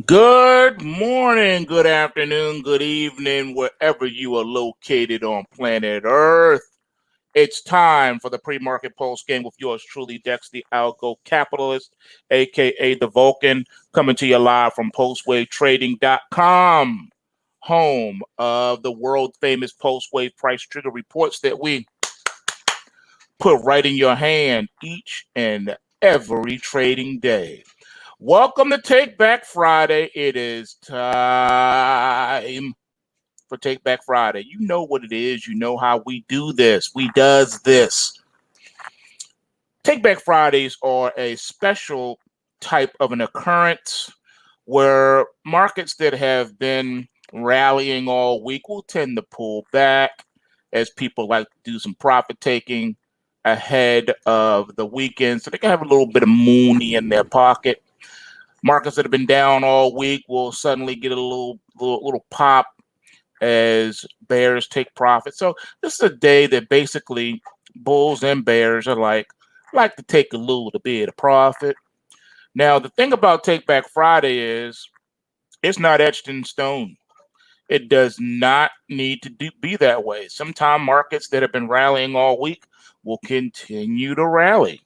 Good morning, good afternoon, good evening, wherever you are located on planet Earth. It's time for the pre-market pulse game with yours truly, Dex the Algo Capitalist, aka the Vulcan, coming to you live from PulseWaveTrading.com, home of the world famous PulseWave price trigger reports that we put right in your hand each and every trading day. Welcome to Take Back Friday. It is time for Take Back Friday. You know what it is. You know how we do this. We does this. Take Back Fridays are a special type of an occurrence where markets that have been rallying all week will tend to pull back as people like to do some profit taking ahead of the weekend, so they can have a little bit of money in their pocket. Markets that have been down all week will suddenly get a little pop as bears take profit. So this is a day that basically bulls and bears are like to take a little bit of profit. Now the thing about Take Back Friday is it's not etched in stone. It does not need to be that way. Sometimes markets that have been rallying all week will continue to rally.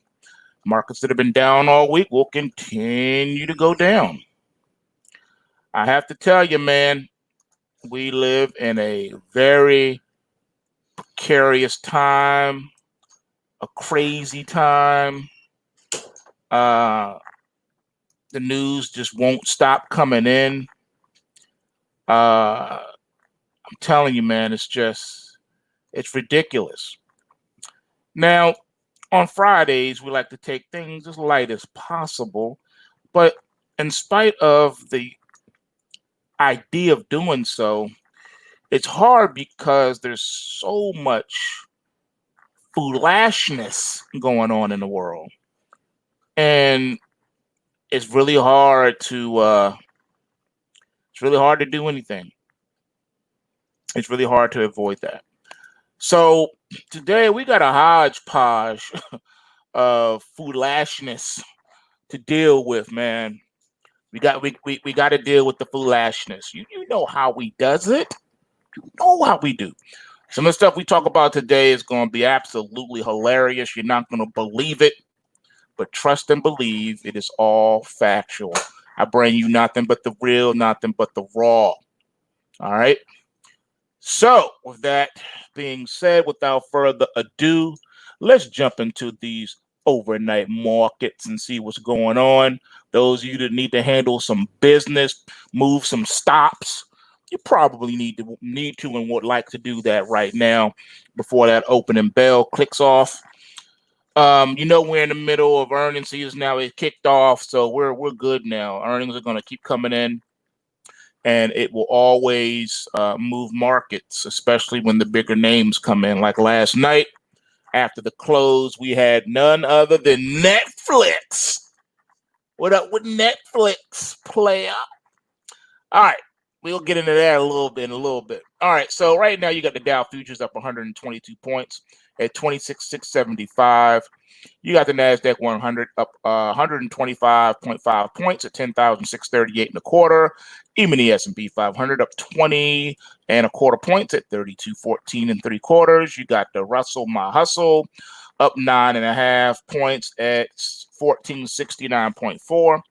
Markets that have been down all week will continue to go down. I have to tell you, man, we live in a very precarious time, a crazy time. Uh, the news just won't stop coming in. I'm telling you, man, it's ridiculous. Now, on Fridays, we like to take things as light as possible, but in spite of the idea of doing so, it's hard because there's so much foolishness going on in the world, and it's really hard to do anything. It's really hard to avoid that. So today we got a hodgepodge of foolishness to deal with, man. We got to deal with the foolishness. You know how we does it. You know how we do. Some of the stuff we talk about today is going to be absolutely hilarious. You're not going to believe it, but trust and believe it is all factual. I bring you nothing but the real, nothing but the raw. All right. So, with that being said, without further ado, let's jump into these overnight markets and see what's going on. Those of you that need to handle some business, move some stops, you probably need to and would like to do that right now before that opening bell clicks off. We're in the middle of earnings season now. It kicked off, so we're good now. Earnings are going to keep coming in, and it will always move markets, especially when the bigger names come in. Like last night, after the close, we had none other than Netflix. What up with Netflix, player? All right, we'll get into that a little bit in a little bit. All right, so right now you got the Dow futures up 122 points at 26,675. You got the NASDAQ 100 up 125.5 points at 10,638 and a quarter. Even the S&P 500 up 20 and a quarter points at 32.14 and 3/4. You got the Russell My Hustle up 9.5 points at 1469.4.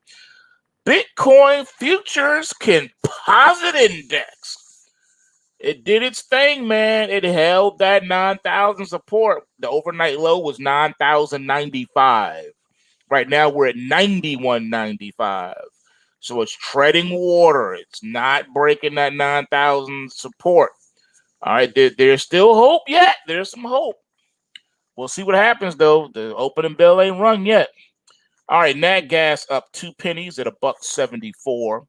Bitcoin futures composite index. It did its thing, man. It held that 9,000 support. The overnight low was 9,095. Right now we're at 91.95. So it's treading water. It's not breaking that 9,000 support. All right, there's still hope yet. There's some hope. We'll see what happens though. The opening bell ain't rung yet. All right, nat gas up 2 pennies at $1.74.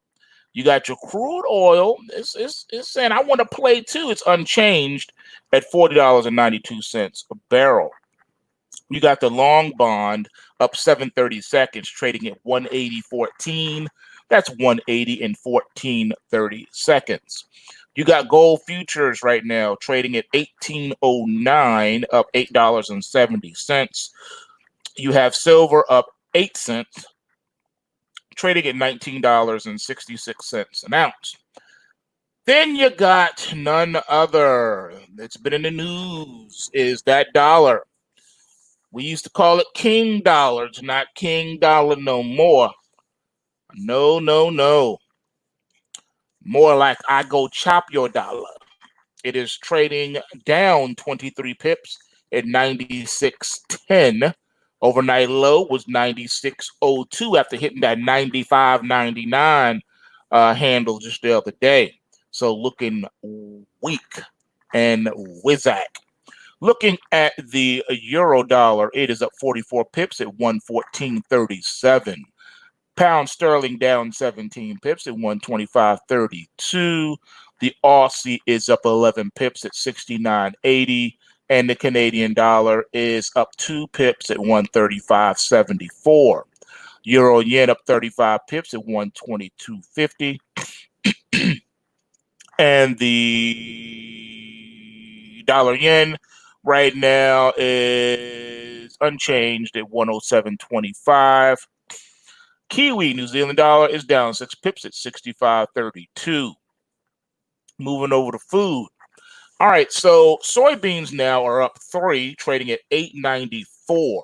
You got your crude oil. It's saying I want to play too. It's unchanged at $40.92 a barrel. You got the long bond up 730 seconds, trading at 180.14. That's 180 in 14.30 seconds. You got gold futures right now trading at 1809, up $8.70. You have silver up 8 cents, trading at $19.66 an ounce. Then you got none other that's been in the news is that dollar. We used to call it King Dollar. It's not King Dollar no more. No, no, no. More like I go chop your dollar. It is trading down 23 pips at 96.10. Overnight low was 96.02 after hitting that 95.99 handle just the other day. So looking weak and Wizak. Looking at the euro dollar, it is up 44 pips at 114.37. Pound sterling down 17 pips at 125.32. The Aussie is up 11 pips at 69.80. And the Canadian dollar is up 2 pips at 135.74. Euro yen up 35 pips at 122.50. And the dollar yen right now is unchanged at 107.25. Kiwi New Zealand dollar is down 6 pips at 65.32. Moving over to food. All right, so soybeans now are up 3, trading at 8.94.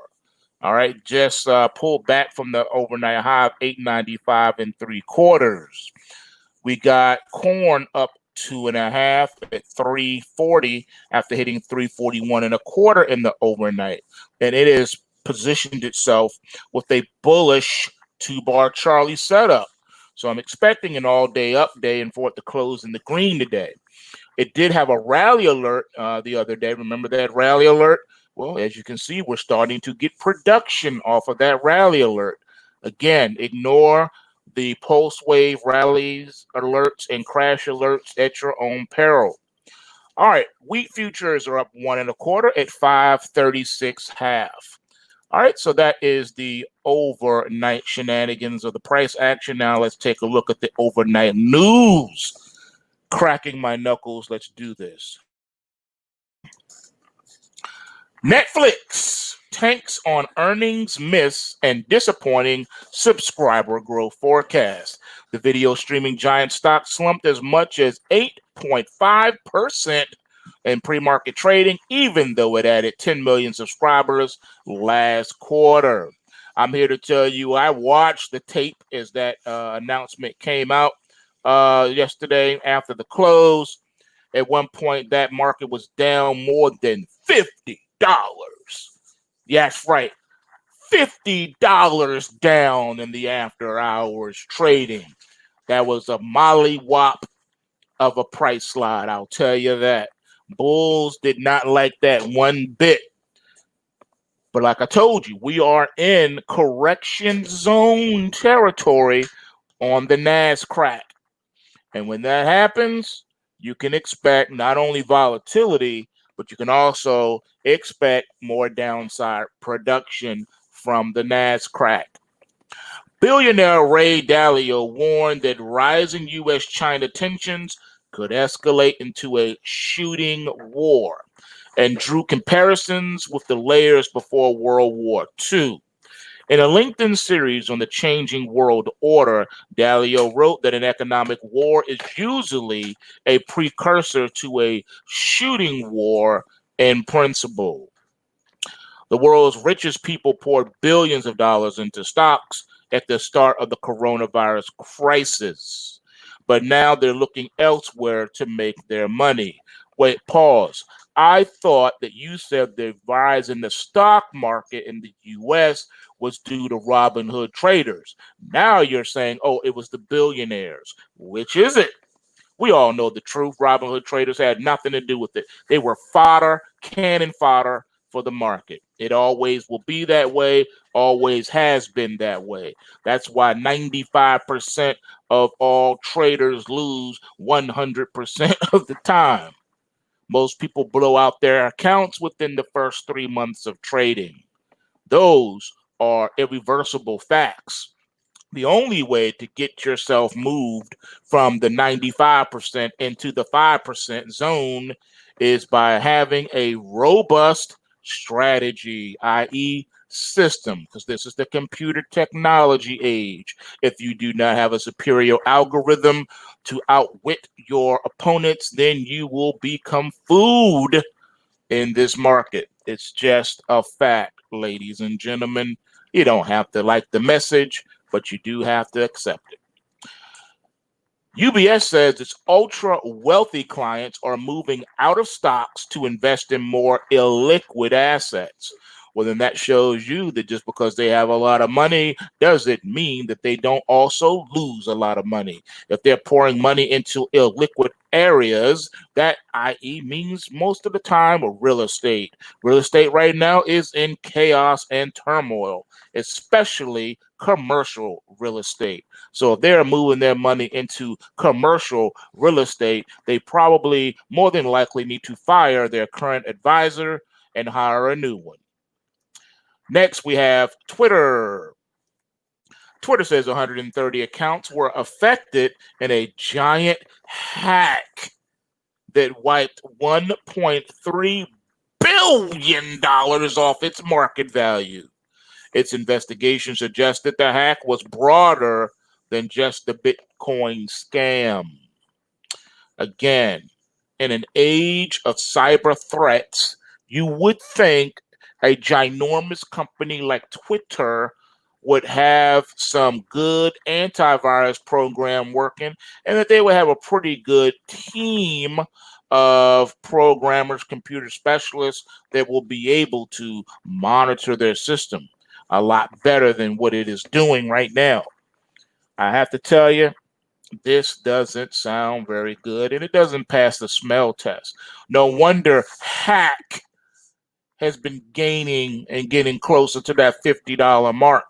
All right, just pulled back from the overnight high of 8.95 3/4. We got corn up 2.5 at 3.40 after hitting 3.41 1/4 in the overnight, and it has positioned itself with a bullish 2-bar Charlie setup. So I'm expecting an all-day up day and for it to close in the green today. It did have a rally alert the other day. Remember that rally alert? Well, as you can see, we're starting to get production off of that rally alert. Again, ignore the PulseWave rallies, alerts, and crash alerts at your own peril. All right, wheat futures are up 1 1/4 at 5.36.5. All right, so that is the overnight shenanigans of the price action. Now let's take a look at the overnight news. Cracking my knuckles, let's do this. Netflix tanks on earnings miss and disappointing subscriber growth forecast. The video streaming giant stock slumped as much as 8.5% in pre-market trading, even though it added 10 million subscribers last quarter. I'm here to tell you I watched the tape as that announcement came out yesterday after the close. At one point, that market was down more than $50. Yeah, that's right. $50 down in the after hours trading. That was a mollywop of a price slide, I'll tell you that. Bulls did not like that one bit. But like I told you, we are in correction zone territory on the NASDAQ. And when that happens, you can expect not only volatility, but you can also expect more downside production from the NASDAQ. Billionaire Ray Dalio warned that rising U.S.-China tensions could escalate into a shooting war and drew comparisons with the layers before World War II. In a LinkedIn series on the changing world order, Dalio wrote that an economic war is usually a precursor to a shooting war in principle. The world's richest people poured billions of dollars into stocks at the start of the coronavirus crisis, but now they're looking elsewhere to make their money. Wait, pause. I thought that you said the rise in the stock market in the U.S. was due to Robin Hood traders. Now you're saying, oh, it was the billionaires. Which is it? We all know the truth. Robin Hood traders had nothing to do with it. They were fodder, cannon fodder for the market. It always will be that way, always has been that way. That's why 95% of all traders lose 100% of the time. Most people blow out their accounts within the first 3 months of trading. Those are irreversible facts. The only way to get yourself moved from the 95% into the 5% zone is by having a robust strategy, i.e., system, because this is the computer technology age. If you do not have a superior algorithm to outwit your opponents, then you will become food in this market. It's just a fact, ladies and gentlemen. You don't have to like the message, but you do have to accept it. UBS says its ultra wealthy clients are moving out of stocks to invest in more illiquid assets. Well, then that shows you that just because they have a lot of money doesn't mean that they don't also lose a lot of money. If they're pouring money into illiquid areas, that i.e. means most of the time real estate. Real estate right now is in chaos and turmoil, especially commercial real estate. So if they're moving their money into commercial real estate, they probably more than likely need to fire their current advisor and hire a new one. Next, we have Twitter. Twitter says 130 accounts were affected in a giant hack that wiped $1.3 billion off its market value. Its investigation suggested the hack was broader than just the Bitcoin scam. Again, in an age of cyber threats, you would think a ginormous company like Twitter would have some good antivirus program working and that they would have a pretty good team of programmers, computer specialists that will be able to monitor their system a lot better than what it is doing right now. I have to tell you, this doesn't sound very good and it doesn't pass the smell test. No wonder hack has been gaining and getting closer to that $50 mark.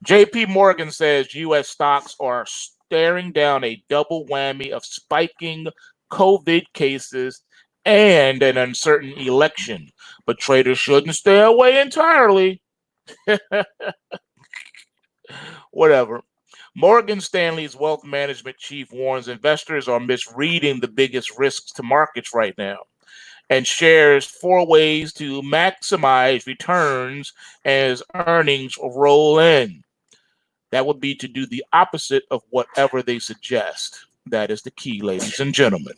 JP Morgan says U.S. stocks are staring down a double whammy of spiking COVID cases and an uncertain election, but traders shouldn't stay away entirely. Whatever. Morgan Stanley's wealth management chief warns investors are misreading the biggest risks to markets right now and shares 4 ways to maximize returns as earnings roll in. That would be to do the opposite of whatever they suggest. That is the key, ladies and gentlemen.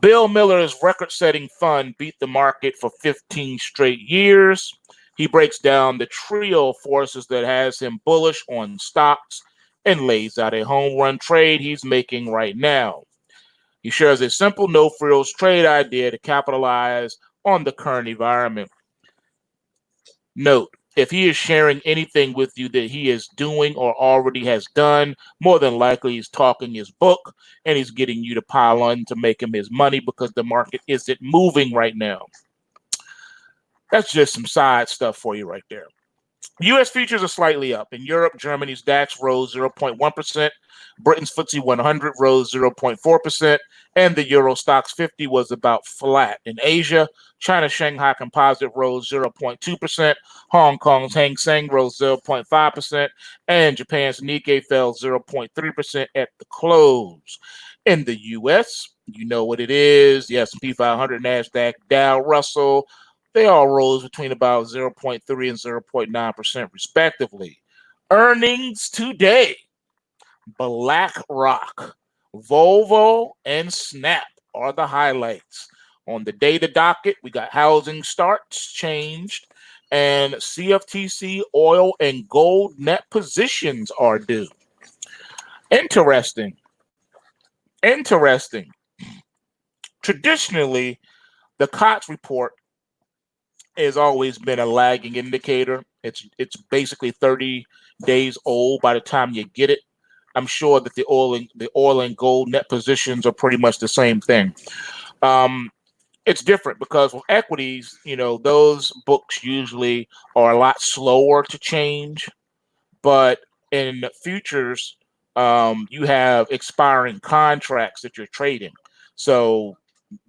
Bill Miller's record-setting fund beat the market for 15 straight years. He breaks down the trio of forces that has him bullish on stocks and lays out a home run trade he's making right now. He shares a simple no-frills trade idea to capitalize on the current environment. Note, if he is sharing anything with you that he is doing or already has done, more than likely he's talking his book and he's getting you to pile on to make him his money because the market isn't moving right now. That's just some side stuff for you right there. U.S. futures are slightly up. In Europe, Germany's DAX rose 0.1%, Britain's FTSE 100 rose 0.4%, and the Euro Stoxx 50 was about flat. In Asia, China's Shanghai Composite rose 0.2%, Hong Kong's Hang Seng rose 0.5%, and Japan's Nikkei fell 0.3% at the close. In the U.S., you know what it is. The S&P 500, NASDAQ, Dow, Russell, they all rose between about 0.3 and 0.9% respectively. Earnings today: BlackRock, Volvo, and Snap are the highlights. On the data docket, we got housing starts changed, and CFTC oil and gold net positions are due. Interesting. Traditionally, the COTS report has always been a lagging indicator. It's basically 30 days old by the time you get it. I'm sure that the oil and gold net positions are pretty much the same thing. It's different because with equities, those books usually are a lot slower to change. But in futures, you have expiring contracts that you're trading. So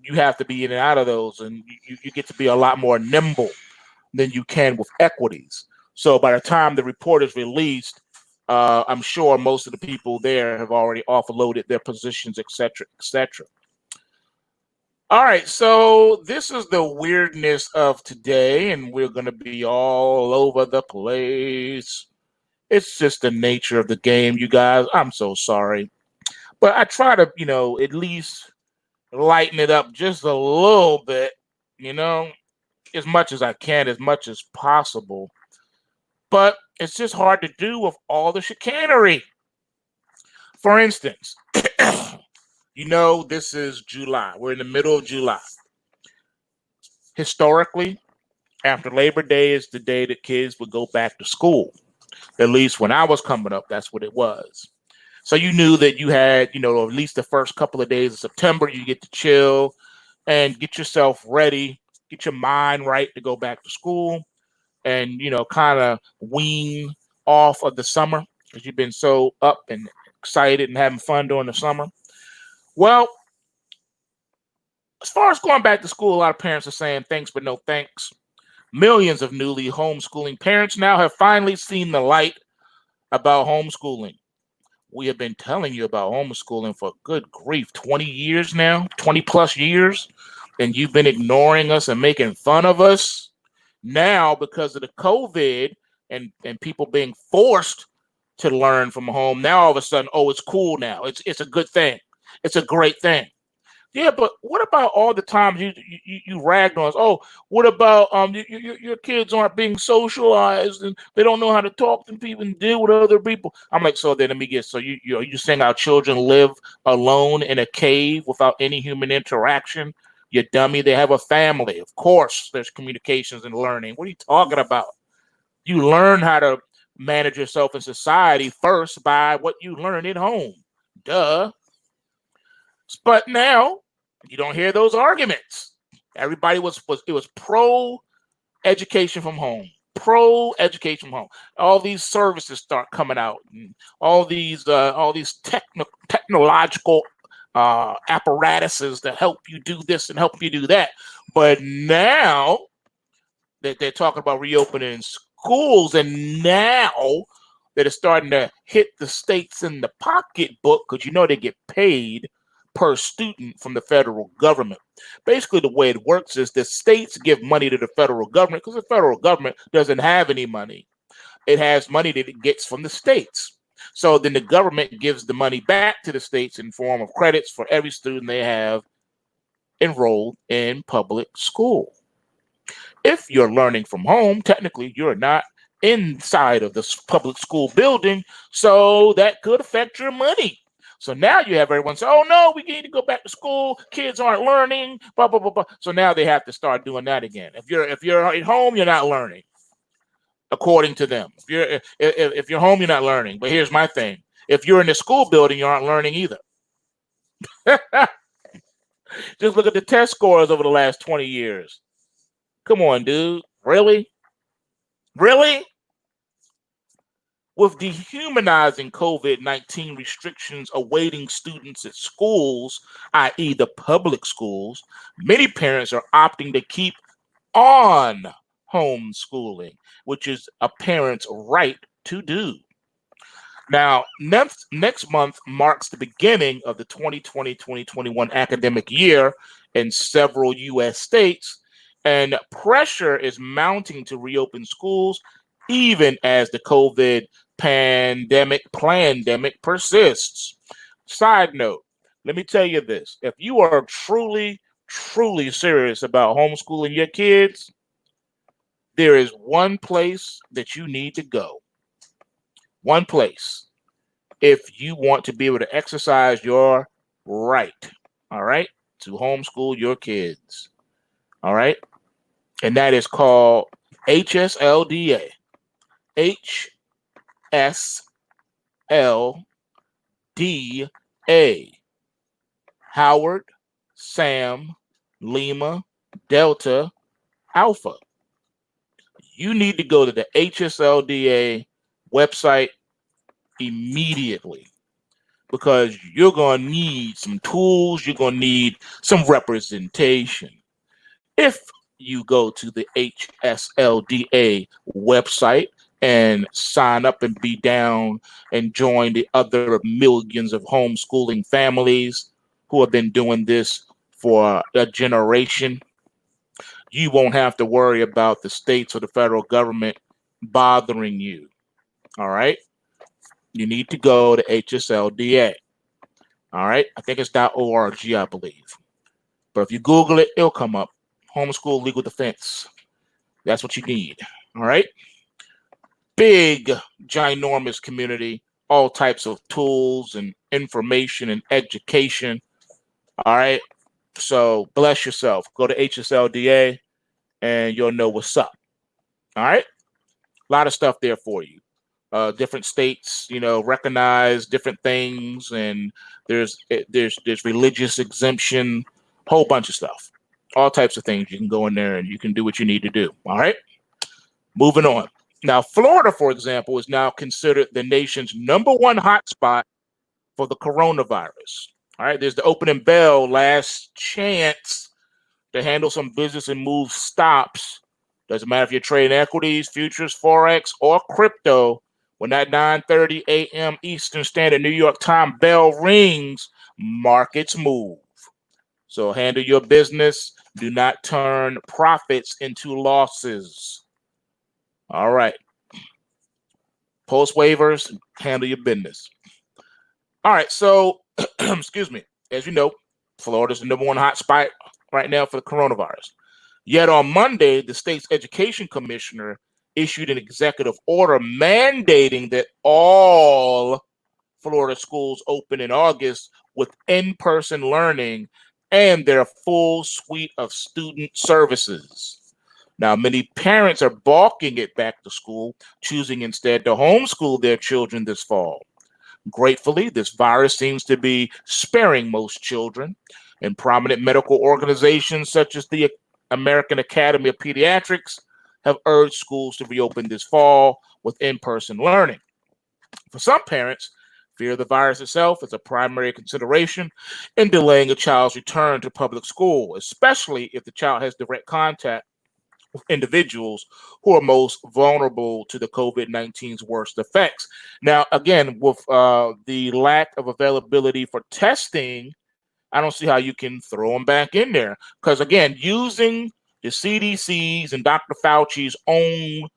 you have to be in and out of those, and you get to be a lot more nimble than you can with equities. So by the time the report is released, I'm sure most of the people there have already offloaded their positions, et cetera, et cetera. All right, so this is the weirdness of today, and we're going to be all over the place. It's just the nature of the game, you guys. I'm so sorry. But I try to, at least lighten it up just a little bit, you know, as much as I can, as much as possible. But it's just hard to do with all the chicanery. For instance, this is July. We're in the middle of July. Historically, after Labor Day is the day that kids would go back to school. At least when I was coming up, that's what it was. So you knew that you had, at least the first couple of days of September, you get to chill and get yourself ready, get your mind right to go back to school and, kind of wean off of the summer because you've been so up and excited and having fun during the summer. Well, as far as going back to school, a lot of parents are saying thanks, but no thanks. Millions of newly homeschooling parents now have finally seen the light about homeschooling. We have been telling you about homeschooling for good grief, 20 years now, 20 plus years, and you've been ignoring us and making fun of us. Now, because of the COVID and people being forced to learn from home, now all of a sudden, oh, it's cool now. It's a good thing. It's a great thing. Yeah, but what about all the times you ragged on us? Oh, what about your kids aren't being socialized and they don't know how to talk to people and deal with other people? I'm like, so then let me guess. So you saying our children live alone in a cave without any human interaction? You dummy, they have a family. Of course, there's communications and learning. What are you talking about? You learn how to manage yourself in society first by what you learn at home. Duh. But now you don't hear those arguments. Everybody was pro education from home, pro education from home. All these services start coming out, and all these technological apparatuses that help you do this and help you do that. But now that they're talking about reopening schools, and now that it's starting to hit the states in the pocketbook because they get paid per student from the federal government. Basically, the way it works is the states give money to the federal government because the federal government doesn't have any money. It has money that it gets from the states. So then the government gives the money back to the states in form of credits for every student they have enrolled in public school. If you're learning from home, technically you're not inside of the public school building, so that could affect your money. So now you have everyone say, oh no, we need to go back to school. Kids aren't learning, blah, blah, blah, blah. So now they have to start doing that again. If you're at home, you're not learning, according to them. If you're home, you're not learning. But here's my thing. If you're in the school building, you aren't learning either. Just look at the test scores over the last 20 years. Come on, dude. Really? Really? With dehumanizing COVID-19 restrictions awaiting students at schools, i.e. the public schools, many parents are opting to keep on homeschooling, which is a parent's right to do. Now, next month marks the beginning of the 2020-2021 academic year in several U.S. states, and pressure is mounting to reopen schools even as the COVID pandemic persists. Side note, let me tell you this. If you are truly, truly serious about homeschooling your kids, there is one place that you need to go. One place. If you want to be able to exercise your right, all right, to homeschool your kids, all right? And that is called HSLDA. HSLDA. Howard, Sam, Lima, Delta, Alpha. You need to go to the HSLDA website immediately because you're going to need some tools. You're going to need some representation. If you go to the HSLDA website and sign up and be down and join the other millions of homeschooling families who have been doing this for a generation. You won't have to worry about the states or the federal government bothering you. All right. You need to go to HSLDA. All right. I think it's .org, I believe. But if you Google it, it'll come up. Homeschool legal defense. That's what you need. All right. Big, ginormous community, all types of tools and information and education. All right. So bless yourself. Go to HSLDA and you'll know what's up. All right. A lot of stuff there for you. Different states, recognize different things, and there's religious exemption, whole bunch of stuff, all types of things. You can go in there and you can do what you need to do. All right. Moving on. Now, Florida, for example, is now considered the nation's #1 hotspot for the coronavirus. All right. There's the opening bell, last chance to handle some business and move stops. Doesn't matter if you're trading equities, futures, forex, or crypto. When that 9:30 a.m. Eastern Standard New York time bell rings, markets move. So handle your business. Do not turn profits into losses. All right. Post waivers, handle your business. All right. So, excuse me. As you know, Florida's the #1 hotspot right now for the coronavirus. Yet on Monday, the state's education commissioner issued an executive order mandating that all Florida schools open in August with in-person learning and their full suite of student services. Now, many parents are balking at back to school, choosing instead to homeschool their children this fall. Gratefully, this virus seems to be sparing most children, and prominent medical organizations such as the American Academy of Pediatrics have urged schools to reopen this fall with in-person learning. For some parents, fear of the virus itself is a primary consideration in delaying a child's return to public school, especially if the child has direct contact with individuals who are most vulnerable to the COVID-19's worst effects. Now, again, with the lack of availability for testing, I don't see how you can throw them back in there. Because, again, using the CDC's and Dr. Fauci's own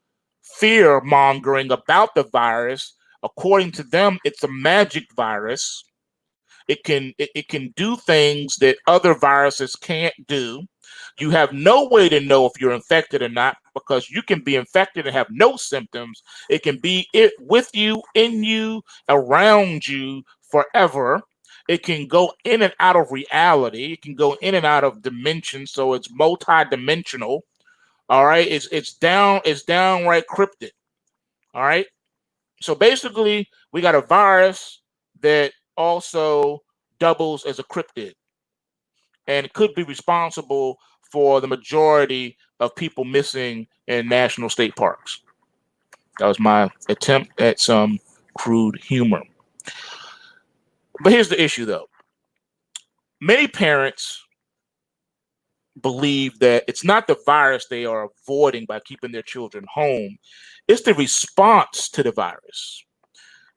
fear mongering about the virus, according to them, it's a magic virus. It can do things that other viruses can't do. You have no way to know if you're infected or not, because you can be infected and have no symptoms. It can be with you, in you, around you forever. It can go in and out of reality. It can go in and out of dimensions, so it's multi-dimensional. All right, it's downright cryptic. All right, so basically, we got a virus that also doubles as a cryptid, and it could be responsible for the majority of people missing in national state parks. That was my attempt at some crude humor. But here's the issue, though. Many parents believe that it's not the virus they are avoiding by keeping their children home. It's the response to the virus.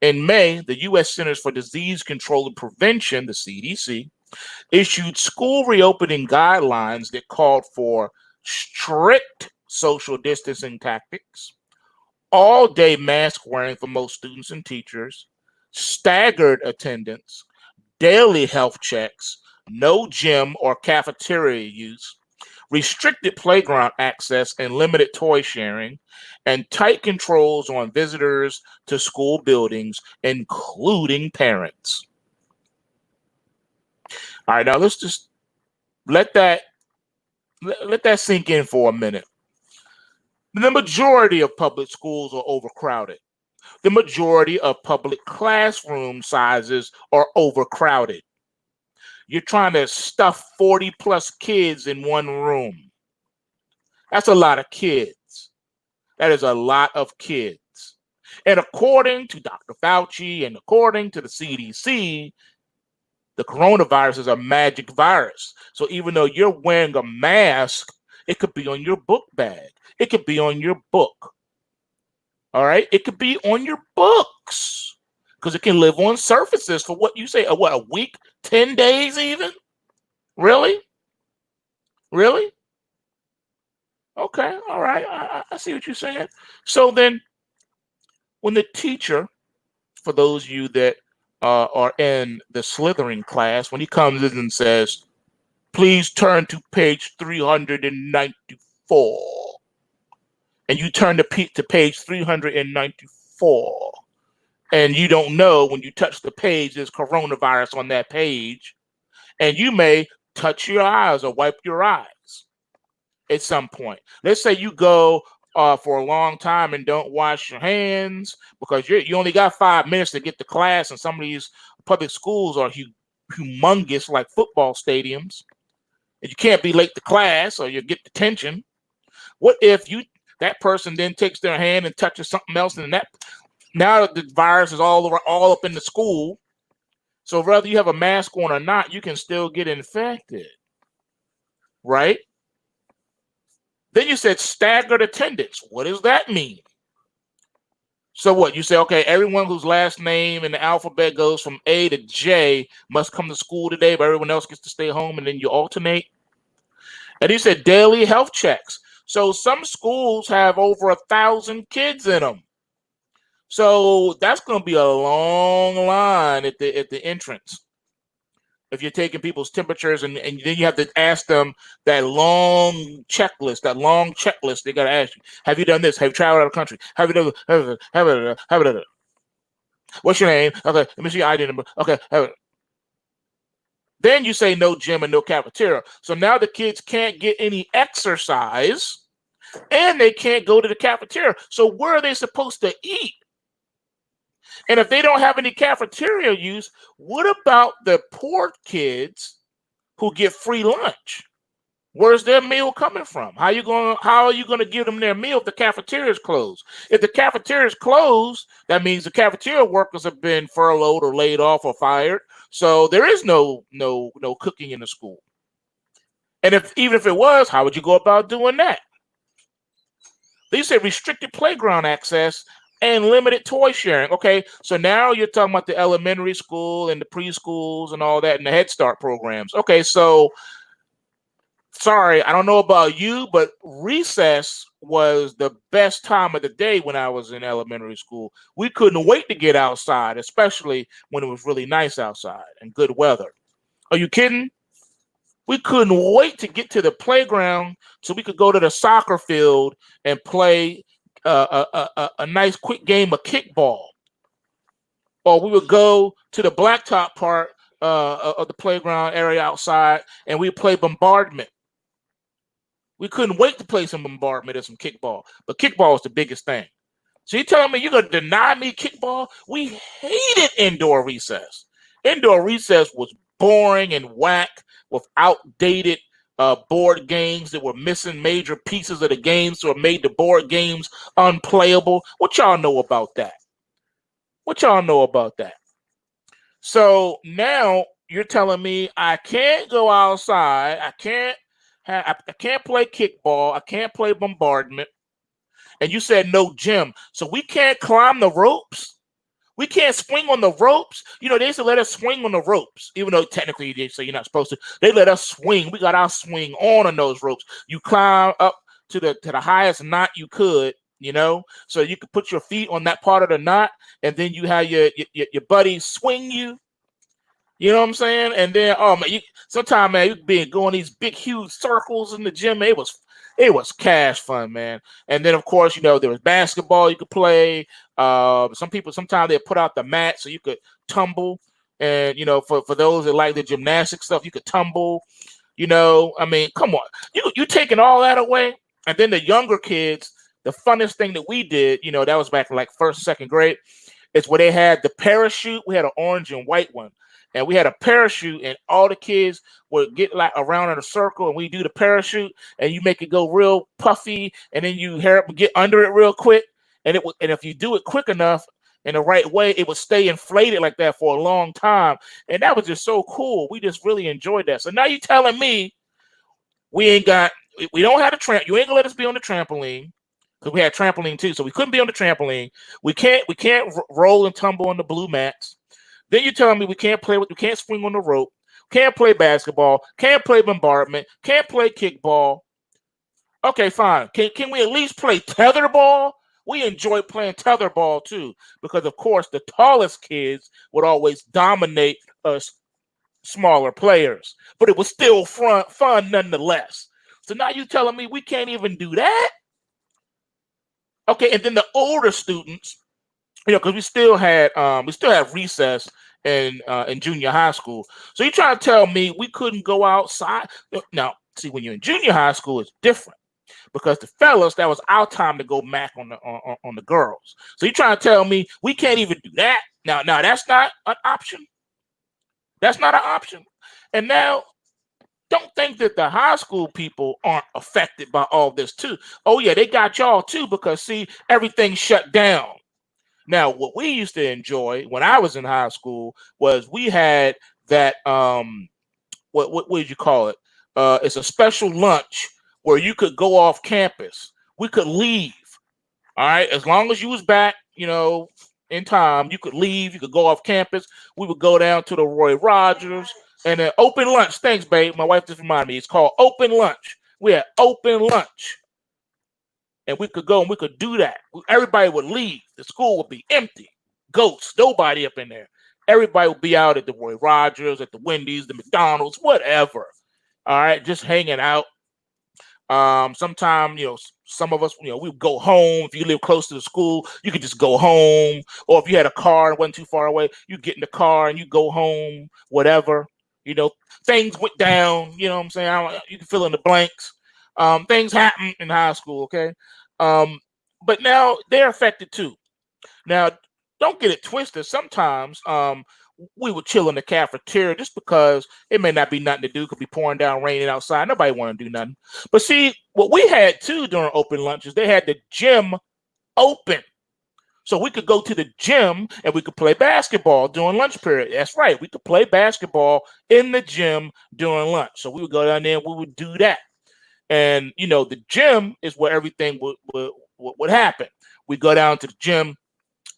In May, the U.S. Centers for Disease Control and Prevention, the CDC, issued school reopening guidelines that called for strict social distancing tactics, all-day mask wearing for most students and teachers, staggered attendance, daily health checks, no gym or cafeteria use, restricted playground access and limited toy sharing, and tight controls on visitors to school buildings, including parents. All right, now let's just let that sink in for a minute. The majority of public schools are overcrowded. The majority of public classroom sizes are overcrowded. You're trying to stuff 40 plus kids in one room. That's a lot of kids. That is a lot of kids. And according to Dr. Fauci and according to the CDC, the coronavirus is a magic virus. So even though you're wearing a mask, it could be on your book bag. It could be on your book. All right? It could be on your books because it can live on surfaces for what you say, a week, 10 days even? Really? Really? Okay, all right. I see what you're saying. So then, when the teacher, for those of you that are in the slithering class, when he comes in and says, please turn to page 394, and you turn to page 394, and you don't know when you touch the page there's coronavirus on that page, and you may touch your eyes or wipe your eyes at some point. Let's say you go for a long time and don't wash your hands because you only got 5 minutes to get to class, and some of these public schools are humongous, like football stadiums, and you can't be late to class or you get detention. What if that person then takes their hand and touches something else, and that now the virus is all up in the school? So whether you have a mask on or not, you can still get infected, right? Then you said staggered attendance. What does that mean? So what? You say, okay, everyone whose last name in the alphabet goes from A to J must come to school today, but everyone else gets to stay home, and then you alternate. And he said daily health checks. So some schools have over 1,000 kids in them. So that's going to be a long line at the entrance. If you're taking people's temperatures and then you have to ask them that long checklist, they got to ask you, have you done this? Have you traveled out of the country? Have you done, what's your name? Okay, let me see your ID number. Okay. Then you say no gym and no cafeteria. So now the kids can't get any exercise and they can't go to the cafeteria. So where are they supposed to eat? And if they don't have any cafeteria use, what about the poor kids who get free lunch? Where's their meal coming from? How are you going to give them their meal if the cafeteria is closed? If the cafeteria is closed, that means the cafeteria workers have been furloughed or laid off or fired. So there is no cooking in the school. And even if it was, how would you go about doing that? They say restricted playground access and limited toy sharing. Okay, so now you're talking about the elementary school and the preschools and all that and the Head Start programs. Okay, so sorry, I don't know about you, but recess was the best time of the day when I was in elementary school. We couldn't wait to get outside, especially when it was really nice outside and good weather. Are you kidding? We couldn't wait to get to the playground so we could go to the soccer field and play a nice quick game of kickball. Or we would go to the blacktop part of the playground area outside and we'd play bombardment. We couldn't wait to play some bombardment or some kickball. But kickball is the biggest thing. So you're telling me you're going to deny me kickball? We hated indoor recess. Indoor recess was boring and whack with outdated board games that were missing major pieces of the game, so it made the board games unplayable. What y'all know about that? So now you're telling me I can't go outside. I can't play kickball. I can't play bombardment. And you said no gym. So we can't climb the ropes. We can't swing on the ropes. You know, they used to let us swing on the ropes, even though technically they say you're not supposed to. They let us swing. We got our swing on those ropes. You climb up to the highest knot you could, you know, so you could put your feet on that part of the knot, and then you have your buddies swing you. You know what I'm saying? And then, oh man, sometimes, man, you be going these big, huge circles in the gym. It was cash fun, man. And then, of course, you know, there was basketball you could play. Sometimes they put out the mat so you could tumble. And, you know, for those that like the gymnastic stuff, you could tumble. You know, I mean, come on. You taking all that away? And then the younger kids, the funnest thing that we did, you know, that was back in like first, second grade, is where they had the parachute. We had an orange and white one. And we had a parachute, and all the kids would get like around in a circle, and we do the parachute, and you make it go real puffy, and then you get under it real quick, and if you do it quick enough in the right way, it would stay inflated like that for a long time, and that was just so cool. We just really enjoyed that. So now you're telling me we don't have a tramp. You ain't gonna let us be on the trampoline because we had trampoline too, so we couldn't be on the trampoline. We can't roll and tumble on the blue mats. Then you're telling me we can't swing on the rope. can't play basketball, can't play bombardment, can't play kickball. Okay, fine. Can we at least play tetherball? We enjoy playing tetherball too, because of course the tallest kids would always dominate us smaller players, but it was still fun nonetheless. So now you telling me we can't even do that? Okay, and then the older students, because we still have recess in junior high school. So you trying to tell me we couldn't go outside? Now, see, when you're in junior high school, it's different because the fellas, that was our time to go mac on the girls. So you trying to tell me we can't even do that? Now that's not an option. That's not an option. And now, don't think that the high school people aren't affected by all this too. Oh yeah, they got y'all too because see, everything shut down. Now, what we used to enjoy when I was in high school was we had that what did you call it? It's a special lunch where you could go off campus. We could leave. All right, as long as you was back, in time, you could leave. You could go off campus. We would go down to the Roy Rogers and then open lunch. Thanks, babe. My wife just reminded me. It's called open lunch. We had open lunch, and we could go and we could do that. Everybody would leave. The school would be empty. Ghosts. Nobody up in there. Everybody would be out at the Roy Rogers, at the Wendy's, the McDonald's, whatever. All right, just hanging out. Sometime, some of us, we would go home. If you live close to the school, you could just go home. Or if you had a car and wasn't too far away, you get in the car and you go home, whatever. Things went down, you know what I'm saying? You can fill in the blanks. Things happen in high school, okay? But now they're affected too. Now, don't get it twisted. Sometimes we would chill in the cafeteria just because it may not be nothing to do. It could be pouring down, raining outside. Nobody want to do nothing. But see, what we had too during open lunches, they had the gym open. So we could go to the gym and we could play basketball during lunch period. That's right. We could play basketball in the gym during lunch. So we would go down there and we would do that. And, the gym is where everything would happen. We go down to the gym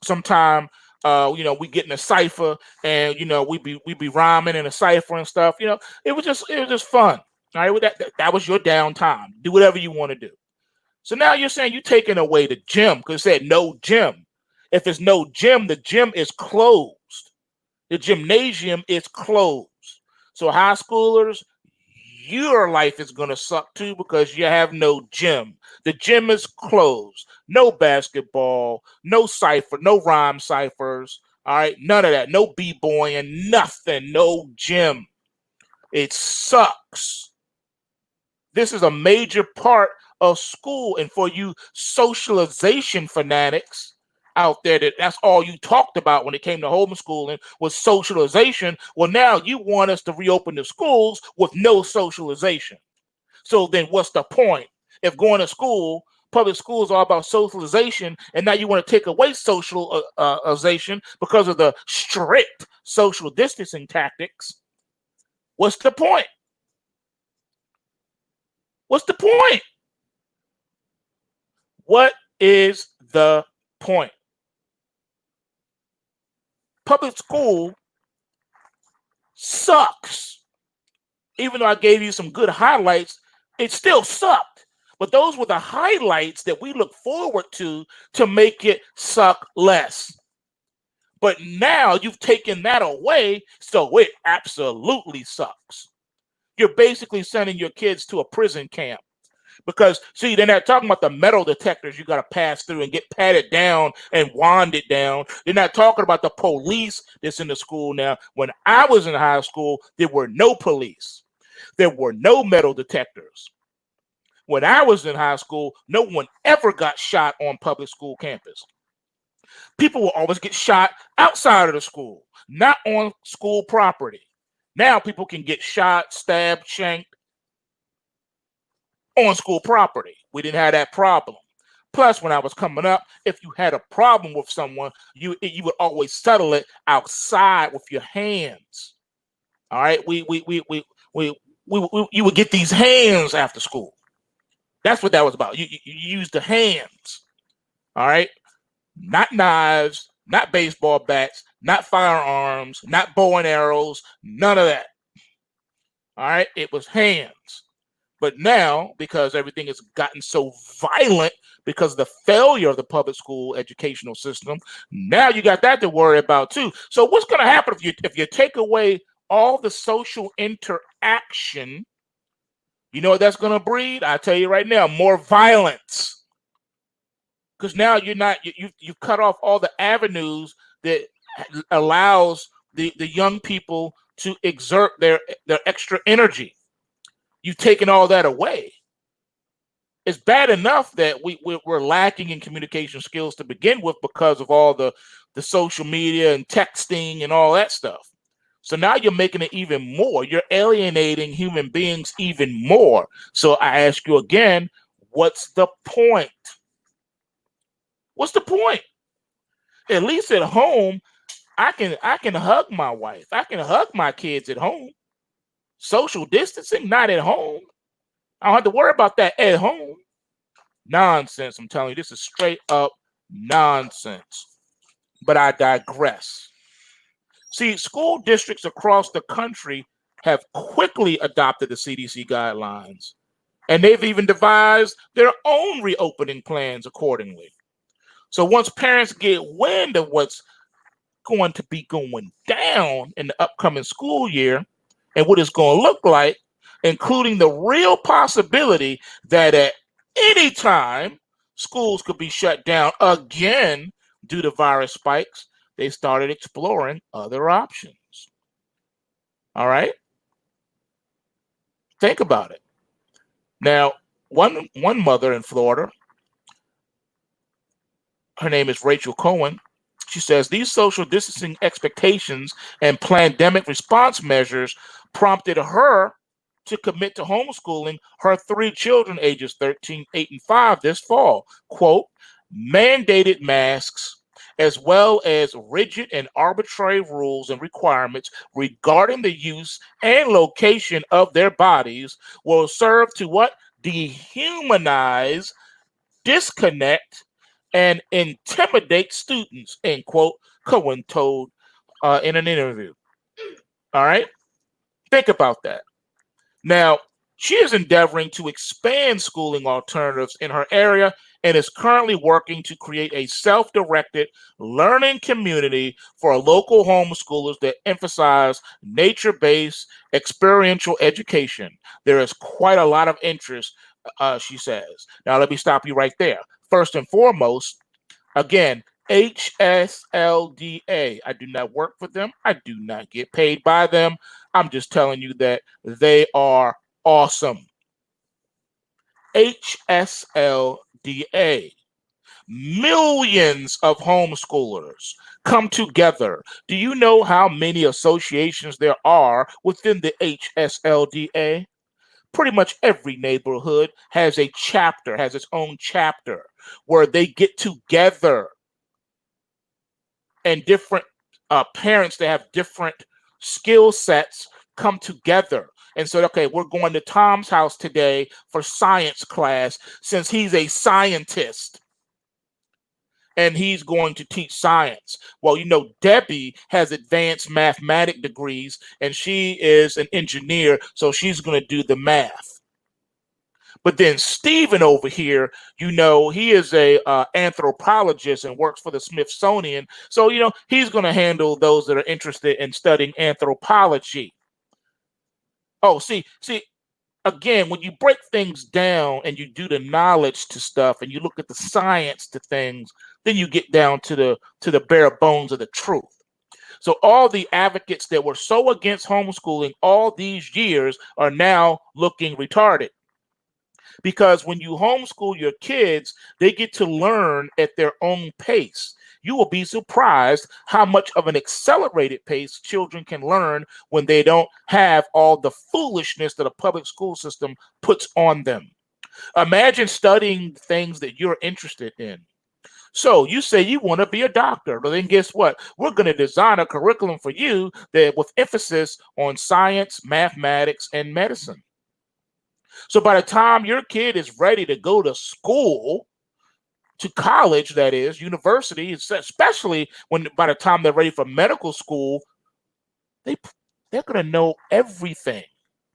sometime. We get in a cipher and we be rhyming in a cipher and stuff. It was just fun. All right, that was your downtime. Do whatever you want to do. So now you're saying you're taking away the gym because it said no gym. If it's no gym, the gym is closed. The gymnasium is closed. So high schoolers, your life is going to suck too because you have no gym. The gym is closed. No basketball, no cipher, no rhyme ciphers. All right, none of that. No b-boying, nothing. No gym. It sucks. This is a major part of school. And for you socialization fanatics out there, that's all you talked about when it came to homeschooling was socialization. Well, now you want us to reopen the schools with no socialization. So then what's the point? If going to school, public schools are about socialization, and now you want to take away socialization because of the strict social distancing tactics, what's the point? What's the point? What is the point? Public school sucks. Even though I gave you some good highlights, it still sucked. But those were the highlights that we look forward to make it suck less. But now you've taken that away, so it absolutely sucks. You're basically sending your kids to a prison camp. Because, see, they're not talking about the metal detectors you got to pass through and get patted down and wanded down. They're not talking about the police that's in the school now. When I was in high school, there were no police. There were no metal detectors. When I was in high school, no one ever got shot on public school campus. People will always get shot outside of the school, not on school property. Now people can get shot, stabbed, shanked on school property. We didn't have that problem. Plus, when I was coming up, if you had a problem with someone, you would always settle it outside with your hands. All right, you would get these hands after school. That's what that was about. You use the hands. All right, not knives, not baseball bats, not firearms, not bow and arrows, none of that. All right, it was hands. But now, because everything has gotten so violent because of the failure of the public school educational system, now you got that to worry about too. So what's going to happen if you take away all the social interaction? You know what that's going to breed? I tell you right now, more violence. Because now you've cut off all the avenues that allows the young people to exert their extra energy. You've taken all that away. It's bad enough that we're lacking in communication skills to begin with because of all the social media and texting and all that stuff. So now you're making it even more. You're alienating human beings even more. So I ask you again, what's the point? What's the point? At least at home, I can hug my wife. I can hug my kids at home. Social distancing, not at home. I don't have to worry about that at home. Nonsense, I'm telling you. This is straight up nonsense. But I digress. See, school districts across the country have quickly adopted the CDC guidelines, and they've even devised their own reopening plans accordingly. So once parents get wind of what's going to be going down in the upcoming school year and what it's going to look like, including the real possibility that at any time schools could be shut down again due to virus spikes, they started exploring other options. All right? Think about it. Now, one mother in Florida, her name is Rachel Cohen. She says these social distancing expectations and pandemic response measures prompted her to commit to homeschooling her 3 children ages 13, 8, and 5 this fall. Quote, mandated masks as well as rigid and arbitrary rules and requirements regarding the use and location of their bodies will serve to what? Dehumanize, disconnect, and intimidate students, end quote, Cohen told in an interview. All right? Think about that. Now, she is endeavoring to expand schooling alternatives in her area and is currently working to create a self-directed learning community for local homeschoolers that emphasize nature-based experiential education. There is quite a lot of interest, she says. Now, let me stop you right there. First and foremost, again, HSLDA. I do not work for them. I do not get paid by them. I'm just telling you that they are awesome. HSLDA. Millions of homeschoolers come together. Do you know how many associations there are within the HSLDA? Pretty much every neighborhood has a chapter, has its own chapter where they get together, and different parents that have different skill sets come together and say, okay, we're going to Tom's house today for science class since he's a scientist and he's going to teach science. Well, you know, Debbie has advanced mathematic degrees and she is an engineer, so she's going to do the math. But then Stephen over here, you know, he is a anthropologist and works for the Smithsonian. So, you know, he's going to handle those that are interested in studying anthropology. Oh, see, again, when you break things down and you do the knowledge to stuff and you look at the science to things, then you get down to the bare bones of the truth. So all the advocates that were so against homeschooling all these years are now looking retarded. Because when you homeschool your kids, they get to learn at their own pace. You will be surprised how much of an accelerated pace children can learn when they don't have all the foolishness that a public school system puts on them. Imagine studying things that you're interested in. So you say you want to be a doctor, but then guess what? We're going to design a curriculum for you that with emphasis on science, mathematics, and medicine. So by the time your kid is ready to go to school, to college, that is, university, especially when by the time they're ready for medical school, they're going to know everything.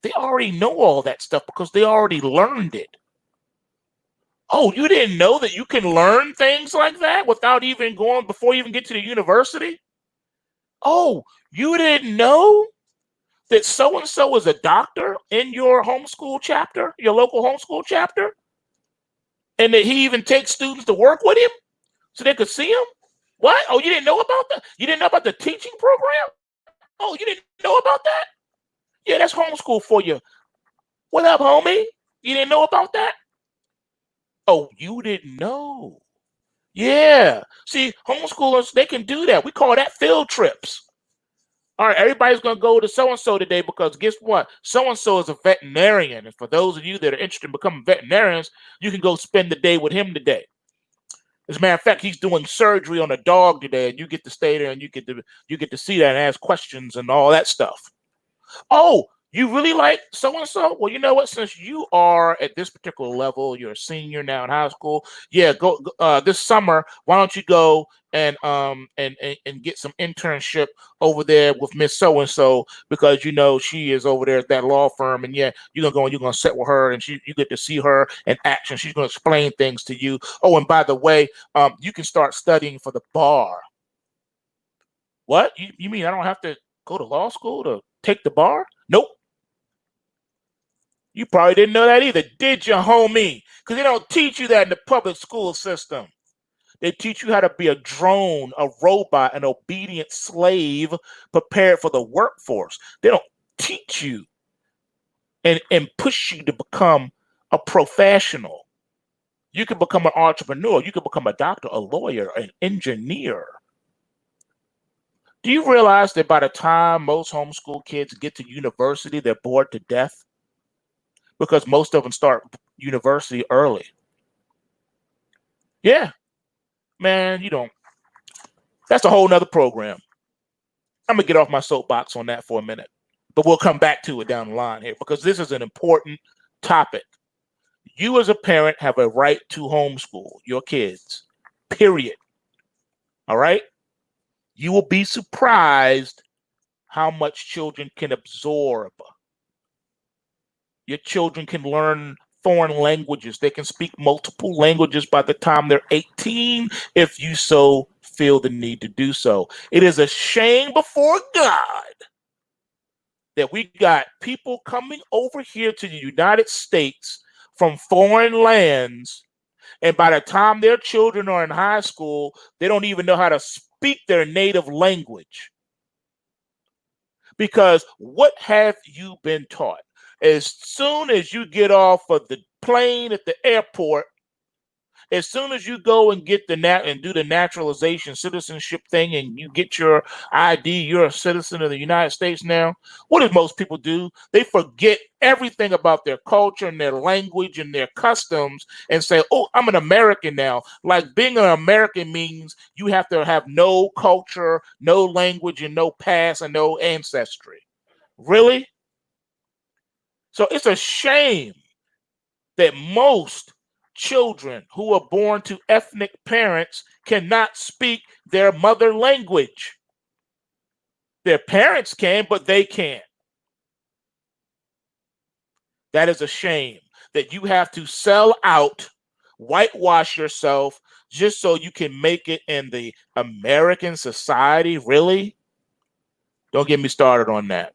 They already know all that stuff because they already learned it. Oh, you didn't know that you can learn things like that without even going, before you even get to the university? Oh, you didn't know that so-and-so is a doctor in your homeschool chapter, your local homeschool chapter? And that he even takes students to work with him so they could see him? What? Oh, you didn't know about that? You didn't know about the teaching program? Oh, you didn't know about that? Yeah, that's homeschool for you. What up, homie? You didn't know about that? Oh, you didn't know. Yeah. See, homeschoolers, they can do that. We call that field trips. All right, everybody's going to go to so-and-so today because guess what? So-and-so is a veterinarian. And for those of you that are interested in becoming veterinarians, you can go spend the day with him today. As a matter of fact, he's doing surgery on a dog today, and you get to stay there and you get to see that and ask questions and all that stuff. Oh, you really like so and so? Well, you know what? Since you are at this particular level, you're a senior now in high school. Yeah, this summer. Why don't you go and get some internship over there with Miss So and So, because you know she is over there at that law firm, and yeah, you're gonna go and you're gonna sit with her, and you get to see her in action. She's gonna explain things to you. Oh, and by the way, you can start studying for the bar. What? You mean I don't have to go to law school to take the bar? Nope. You probably didn't know that either, did you, homie? Because they don't teach you that in the public school system. They teach you how to be a drone, a robot, an obedient slave prepared for the workforce. They don't teach you and push you to become a professional. You can become an entrepreneur. You can become a doctor, a lawyer, an engineer. Do you realize that by the time most homeschool kids get to university, they're bored to death? Because most of them start university early. Yeah, man, you don't. That's a whole nother program. I'm gonna get off my soapbox on that for a minute, but we'll come back to it down the line here because this is an important topic. You as a parent have a right to homeschool your kids, period. All right? You will be surprised how much children can absorb. Your children can learn foreign languages. They can speak multiple languages by the time they're 18 if you so feel the need to do so. It is a shame before God that we got people coming over here to the United States from foreign lands, and by the time their children are in high school, they don't even know how to speak their native language. Because what have you been taught? As soon as you get off of the plane at the airport, as soon as you go and get and do the naturalization citizenship thing and you get your ID, you're a citizen of the United States now. What do most people do? They forget everything about their culture and their language and their customs and say, oh, I'm an American now. Like being an American means you have to have no culture, no language, and no past and no ancestry. Really? So it's a shame that most children who are born to ethnic parents cannot speak their mother language. Their parents can, but they can't. That is a shame that you have to sell out, whitewash yourself just so you can make it in the American society. Really? Don't get me started on that.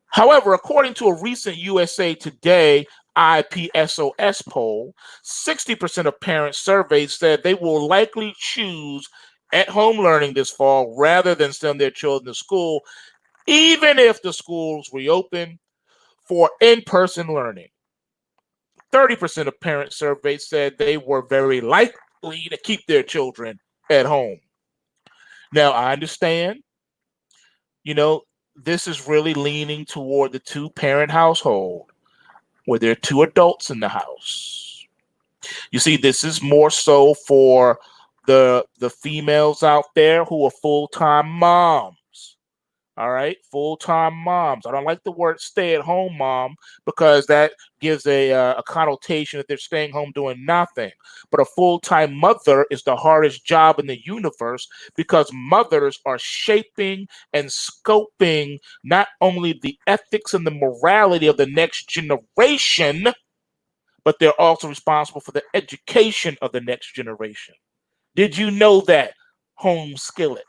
However, according to a recent USA Today IPSOS poll, 60% of parents surveyed said they will likely choose at-home learning this fall rather than send their children to school, even if the schools reopen for in-person learning. 30% of parents surveyed said they were very likely to keep their children at home. Now, I understand, this is really leaning toward the two-parent household where there are two adults in the house. You see, this is more so for the females out there who are full-time moms. All right, full-time moms. I don't like the word stay-at-home mom because that gives a connotation that they're staying home doing nothing. But a full-time mother is the hardest job in the universe because mothers are shaping and scoping not only the ethics and the morality of the next generation, but they're also responsible for the education of the next generation. Did you know that? Homeschooling.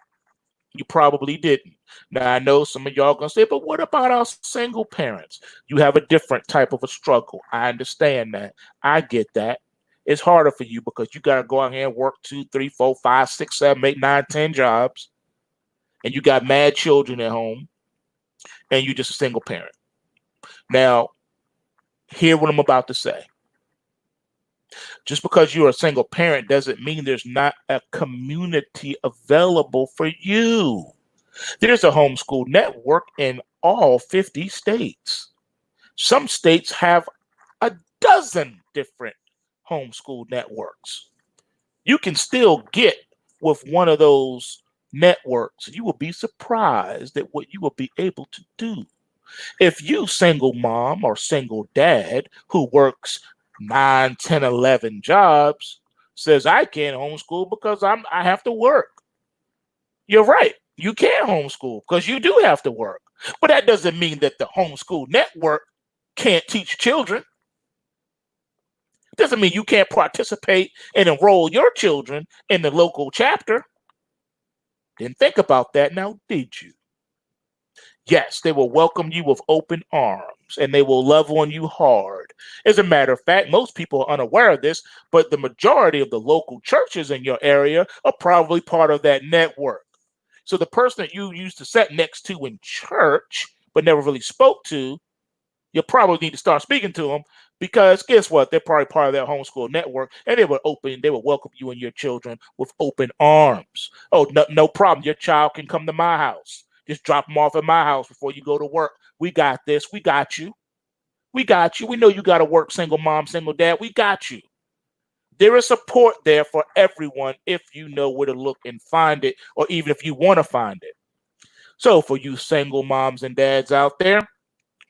You probably didn't. Now I know some of y'all gonna say, but what about our single parents? You have a different type of a struggle. I understand that. I get that. It's harder for you because you gotta go out here and work 2, 3, 4, 5, 6, 7, 8, 9, 10 jobs, and you got mad children at home, and you're just a single parent. Now, hear what I'm about to say. Just because you're a single parent doesn't mean there's not a community available for you. There's a homeschool network in all 50 states. Some states have a dozen different homeschool networks. You can still get with one of those networks. You will be surprised at what you will be able to do. If you single mom or single dad who works 9, 10, 11 jobs says I can't homeschool because I have to work. You're right. You can homeschool because you do have to work. But that doesn't mean that the homeschool network can't teach children. It doesn't mean you can't participate and enroll your children in the local chapter. Didn't think about that now, did you? Yes, they will welcome you with open arms and they will love on you hard. As a matter of fact, most people are unaware of this, but the majority of the local churches in your area are probably part of that network. So the person that you used to sit next to in church but never really spoke to, you probably need to start speaking to them because guess what? They're probably part of that homeschool network and they will welcome you and your children with open arms. Oh, no, no problem. Your child can come to my house. Just drop them off at my house before you go to work. We got this. We got you. We got you. We know you got to work, single mom, single dad. We got you. There is support there for everyone if you know where to look and find it, or even if you want to find it. So for you single moms and dads out there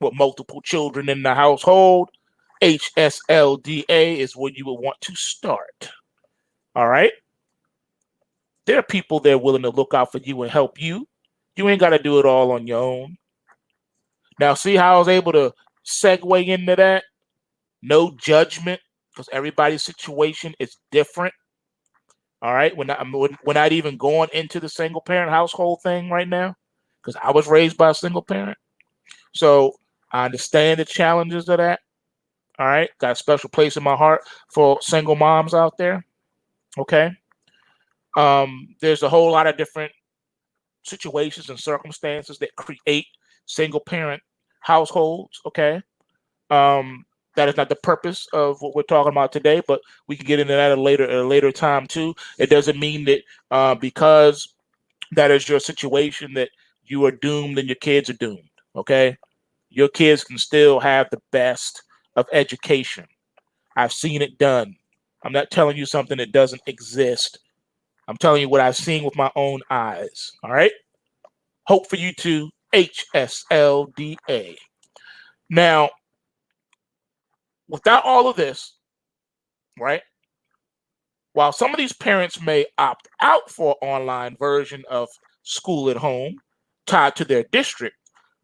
with multiple children in the household, HSLDA is where you would want to start. All right? There are people there willing to look out for you and help you. You ain't got to do it all on your own. Now, see how I was able to segue into that? No judgment, because everybody's situation is different. All right, we're not even going into the single parent household thing right now, because I was raised by a single parent. So I understand the challenges of that. All right, got a special place in my heart for single moms out there. Okay. There's a whole lot of different situations and circumstances that create single parent households. Okay. That is not the purpose of what we're talking about today, but we can get into that at a later time too. It doesn't mean that because that is your situation that you are doomed and your kids are doomed. Okay. Your kids can still have the best of education. I've seen it done. I'm not telling you something that doesn't exist. I'm telling you what I've seen with my own eyes. All right. Hope for you too. HSLDA. Now, without all of this, right? While some of these parents may opt out for an online version of school at home tied to their district,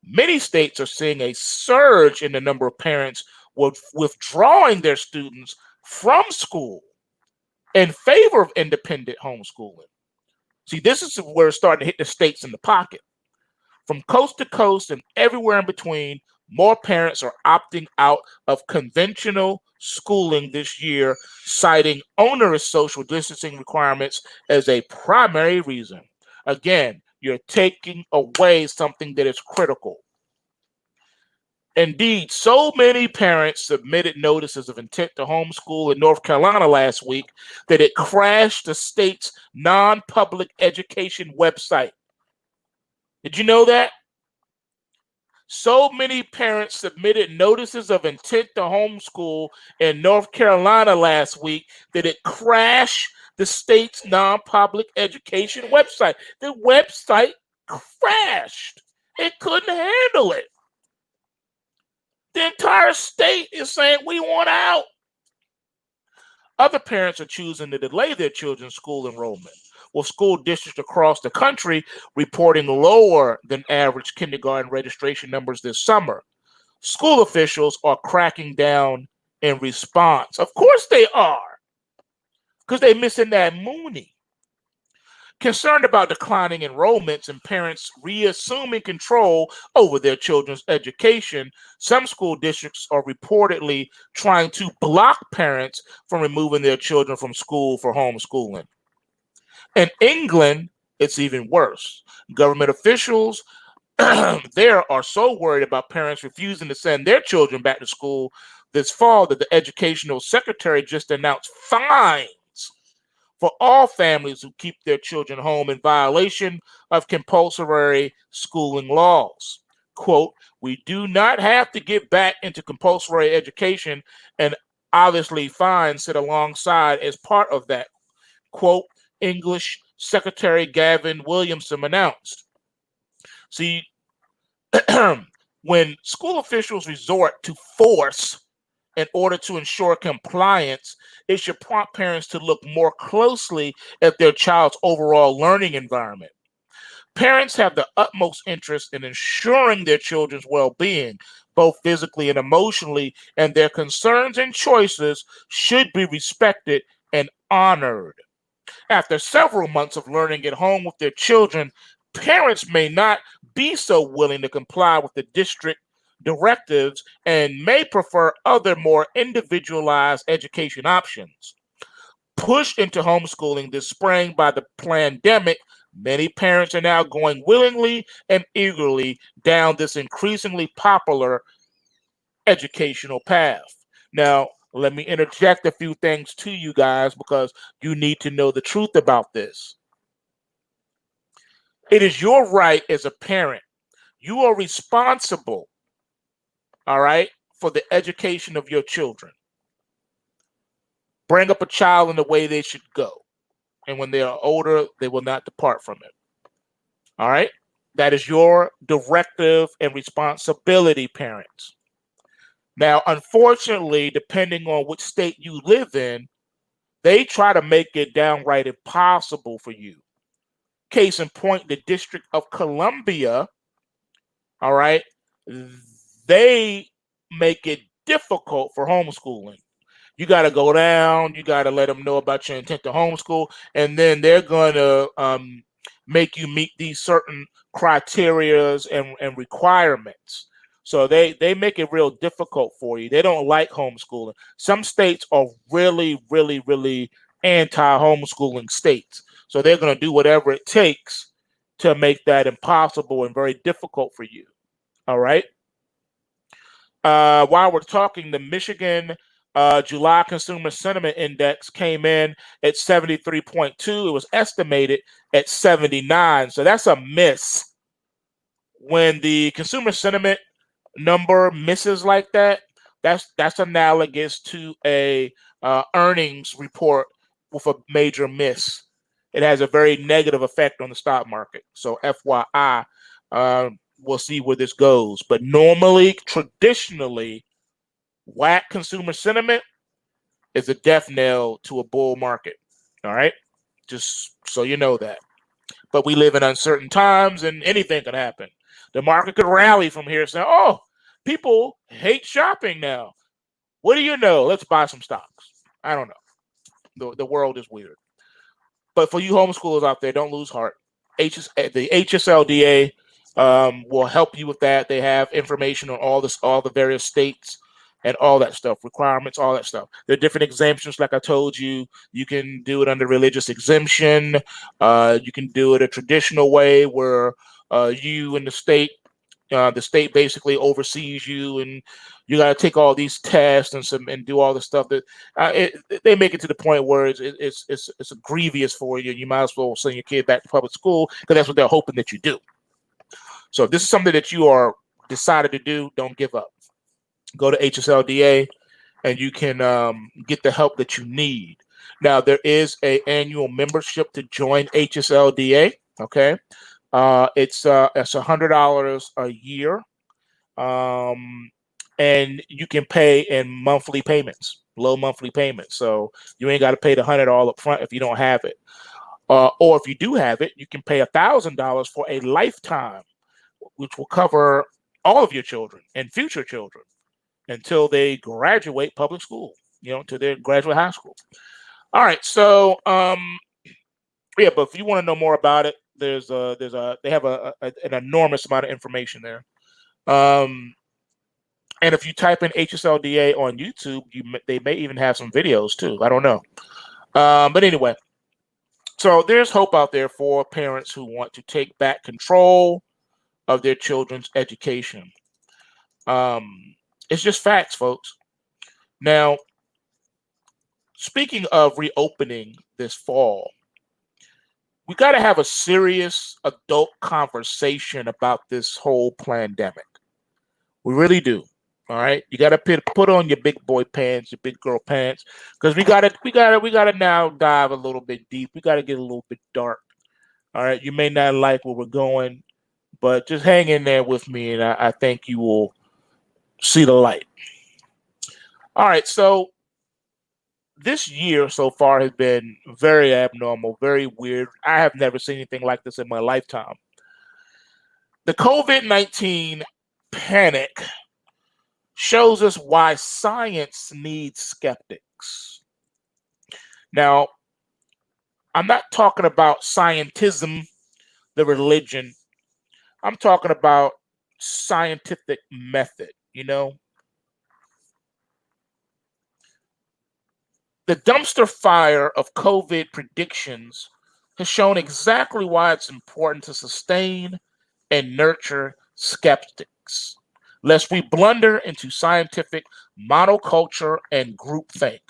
many states are seeing a surge in the number of parents withdrawing their students from school in favor of independent homeschooling. See, this is where it's starting to hit the states in the pocket. From coast to coast and everywhere in between, more parents are opting out of conventional schooling this year, citing onerous social distancing requirements as a primary reason. Again, you're taking away something that is critical. Indeed, so many parents submitted notices of intent to homeschool in North Carolina last week that it crashed the state's non-public education website. Did you know that? So many parents submitted notices of intent to homeschool in North Carolina last week that it crashed the state's non-public education website. The website crashed. It couldn't handle it. The entire state is saying we want out. Other parents are choosing to delay their children's school enrollment, with school districts across the country reporting lower than average kindergarten registration numbers this summer. School officials are cracking down in response. Of course they are, because they're missing that Mooney. Concerned about declining enrollments and parents reassuming control over their children's education, some school districts are reportedly trying to block parents from removing their children from school for homeschooling. In England, it's even worse. Government officials there are so worried about parents refusing to send their children back to school this fall that the educational secretary just announced fines for all families who keep their children home in violation of compulsory schooling laws. Quote, we do not have to get back into compulsory education, and obviously fines sit alongside as part of that, quote, English Secretary Gavin Williamson announced. See, when school officials resort to force in order to ensure compliance, it should prompt parents to look more closely at their child's overall learning environment. Parents have the utmost interest in ensuring their children's well-being, both physically and emotionally, and their concerns and choices should be respected and honored. After several months of learning at home with their children, parents may not be so willing to comply with the district directives and may prefer other more individualized education options. Pushed into homeschooling this spring by the pandemic, many parents are now going willingly and eagerly down this increasingly popular educational path. Now, let me interject a few things to you guys because you need to know the truth about this. It is your right as a parent. You are responsible, all right, for the education of your children. Bring up a child in the way they should go. And when they are older, they will not depart from it. All right? That is your directive and responsibility, parents. Now, unfortunately, depending on which state you live in, they try to make it downright impossible for you. Case in point, the District of Columbia, all right, they make it difficult for homeschooling. You got to go down, you got to let them know about your intent to homeschool, and then they're going to make you meet these certain criterias and requirements. So they make it real difficult for you. They don't like homeschooling. Some states are really, really, really anti-homeschooling states. So they're going to do whatever it takes to make that impossible and very difficult for you. All right. While we're talking, the Michigan July Consumer Sentiment Index came in at 73.2. It was estimated at 79. So that's a miss. When the consumer sentiment number misses like that, that's analogous to a earnings report with a major miss. It has a very negative effect on the stock market. So FYI, we'll see where this goes. But normally, traditionally, whack consumer sentiment is a death knell to a bull market. All right, just so you know that. But we live in uncertain times, and anything can happen. The market could rally from here, saying, "Oh, people hate shopping now. What do you know? Let's buy some stocks." I don't know. The world is weird. But for you homeschoolers out there, don't lose heart. The HSLDA will help you with that. They have information on all the various states and all that stuff, requirements, all that stuff. There are different exemptions, like I told you. You can do it under religious exemption. You can do it a traditional way where you and the state basically oversees you, and you got to take all these tests and do all the stuff that they make it to the point where it's grievous for you. You might as well send your kid back to public school because that's what they're hoping that you do. So if this is something that you are decided to do, don't give up. Go to HSLDA and you can get the help that you need. Now, there is an annual membership to join HSLDA, okay? It's $100 a year, and you can pay in monthly payments, low monthly payments. So you ain't got to pay the 100 all up front if you don't have it. Or if you do have it, you can pay $1,000 for a lifetime, which will cover all of your children and future children until they graduate public school, until they graduate high school. All right, so yeah, but if you want to know more about it, they have an enormous amount of information there. And if you type in HSLDA on YouTube, they may even have some videos too. I don't know. But anyway, so there's hope out there for parents who want to take back control of their children's education. It's just facts, folks. Now, speaking of reopening this fall, we got to have a serious adult conversation about this whole pandemic. We really do. All right, you got to put on your big boy pants, your big girl pants, because we gotta now dive a little bit deep. We got to get a little bit dark. All right, you may not like where we're going, but just hang in there with me, and I think you will see the light. All right, so this year so far has been very abnormal, very weird. I have never seen anything like this in my lifetime. The COVID-19 panic shows us why science needs skeptics. Now, I'm not talking about scientism, the religion. I'm talking about scientific method, The dumpster fire of COVID predictions has shown exactly why it's important to sustain and nurture skeptics, lest we blunder into scientific monoculture and groupthink,